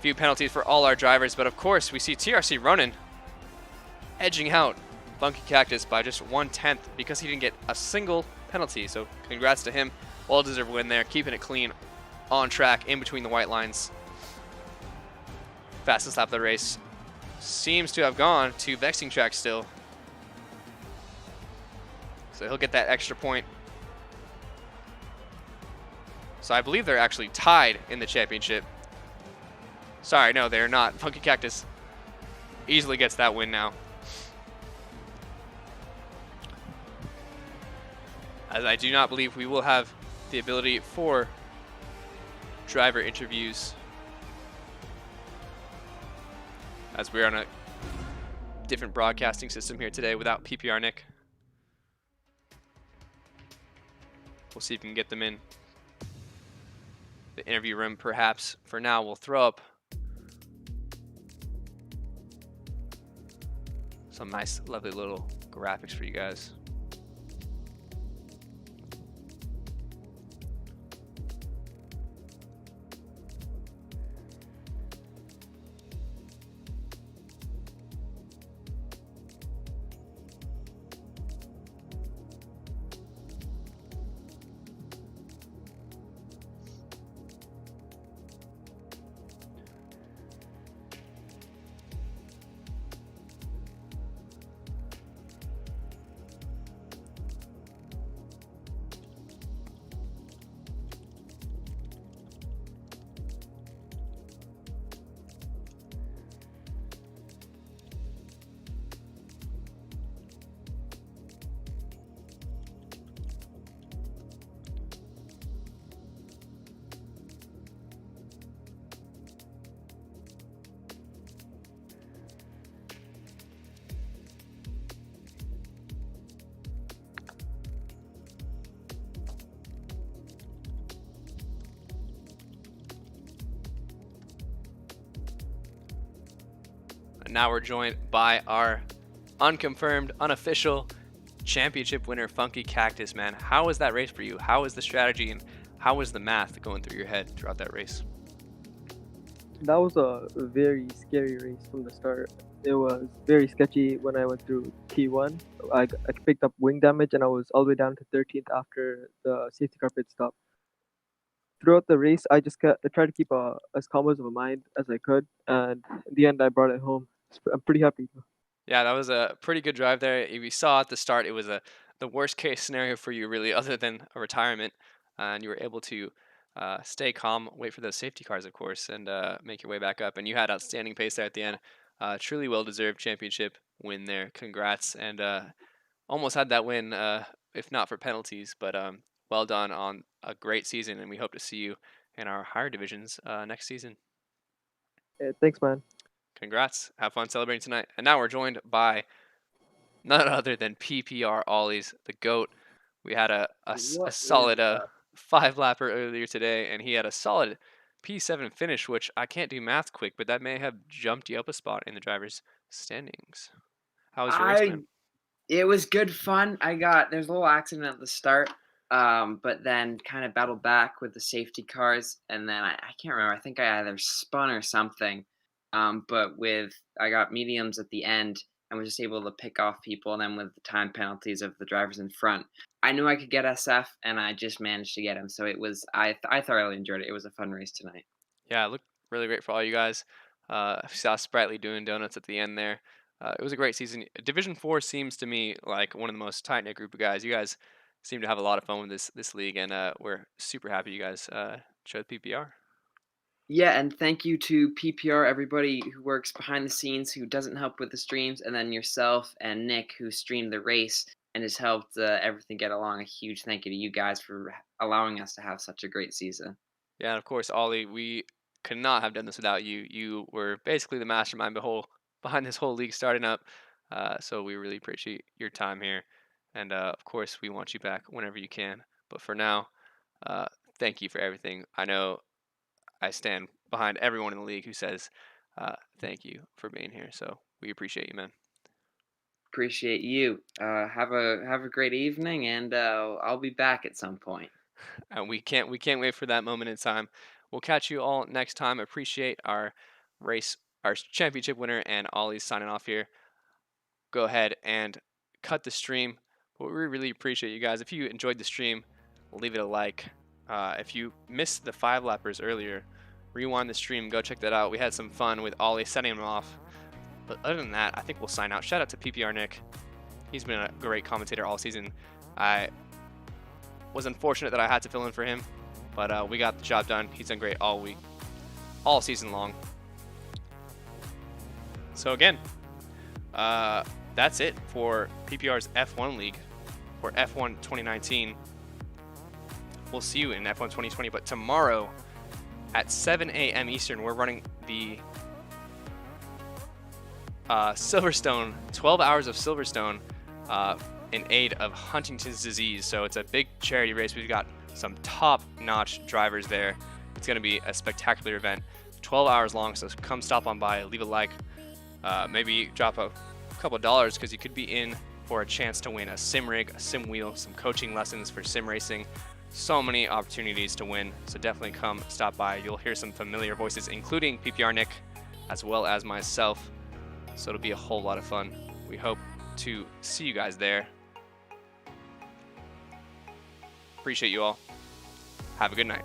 Few penalties for all our drivers, but of course we see TRC Ronan edging out Funky Cactus by just 1/10 because he didn't get a single penalty. So congrats to him. Well-deserved win there, keeping it clean on track in between the white lines. Fastest lap of the race seems to have gone to Vexing Track still. So he'll get that extra point. So I believe they're actually tied in the championship. Sorry, no, they're not. Funky Cactus easily gets that win now. As I do not believe we will have the ability for driver interviews, as we're on a different broadcasting system here today without PPR Nick. We'll see if we can get them in the interview room perhaps. For now, we'll throw up some nice, lovely little graphics for you guys. And now we're joined by our unconfirmed, unofficial championship winner, Funky Cactus, man. How was that race for you? How was the strategy and how was the math going through your head throughout that race? That was a very scary race from the start. It was very sketchy when I went through T1. I picked up wing damage and I was all the way down to 13th after the safety car pit stop. Throughout the race, I just tried to keep as calm as of a mind as I could, and in the end, I brought it home. I'm pretty happy. Yeah, that was a pretty good drive there. We saw at the start it was the worst case scenario for you, really, other than a retirement, and you were able to stay calm, wait for those safety cars, of course, and make your way back up. And you had outstanding pace there at the end. Truly well-deserved championship win there. Congrats, and almost had that win, if not for penalties, but well done on a great season, and we hope to see you in our higher divisions next season. Yeah, thanks, man. Congrats. Have fun celebrating tonight. And now we're joined by none other than PPR Ollie's, the GOAT. We had a solid 5-lapper earlier today, and he had a solid P7 finish, which I can't do math quick, but that may have jumped you up a spot in the driver's standings. How was your race, man? It was good fun. There's a little accident at the start, but then kind of battled back with the safety cars, and then I can't remember. I think I either spun or something. But I got mediums at the end and was just able to pick off people, and then with the time penalties of the drivers in front, I knew I could get SF, and I just managed to get him. So I thoroughly enjoyed it. It was a fun race tonight. Yeah, it looked really great for all you guys. I saw Sprightly doing donuts at the end there. It was a great season. Division 4 seems to me like one of the most tight-knit group of guys. You guys seem to have a lot of fun with this league, and we're super happy you guys chose PPR. Yeah, and thank you to PPR, everybody who works behind the scenes, who doesn't help with the streams, and then yourself and Nick, who streamed the race and has helped everything get along. A huge thank you to you guys for allowing us to have such a great season. Yeah, and of course, Ollie, we could not have done this without you. You were basically the mastermind behind this whole league starting up. So we really appreciate your time here. And of course, we want you back whenever you can. But for now, thank you for everything. I know I stand behind everyone in the league who says thank you for being here. So we appreciate you, man. Appreciate you. Have a great evening, and I'll be back at some point. And we can't wait for that moment in time. We'll catch you all next time. Appreciate our championship winner, and Ollie's signing off here. Go ahead and cut the stream. But we really appreciate you guys. If you enjoyed the stream, leave it a like. If you missed the 5-lappers earlier, rewind the stream, go check that out. We had some fun with Ollie setting him off. But other than that, I think we'll sign out. Shout out to PPR Nick. He's been a great commentator all season. I was unfortunate that I had to fill in for him, but we got the job done. He's done great all week, all season long. So again, that's it for PPR's F1 League for F1 2019. We'll see you in F1 2020, but tomorrow at 7 a.m. Eastern, we're running the Silverstone, 12 hours of Silverstone in aid of Huntington's disease. So it's a big charity race. We've got some top-notch drivers there. It's going to be a spectacular event, 12 hours long, so come stop on by, leave a like, maybe drop a couple of dollars because you could be in for a chance to win a sim rig, a sim wheel, some coaching lessons for sim racing. So many opportunities to win, so definitely come stop by. You'll hear some familiar voices, including PPR Nick, as well as myself. So it'll be a whole lot of fun. We hope to see you guys there. Appreciate you all. Have a good night.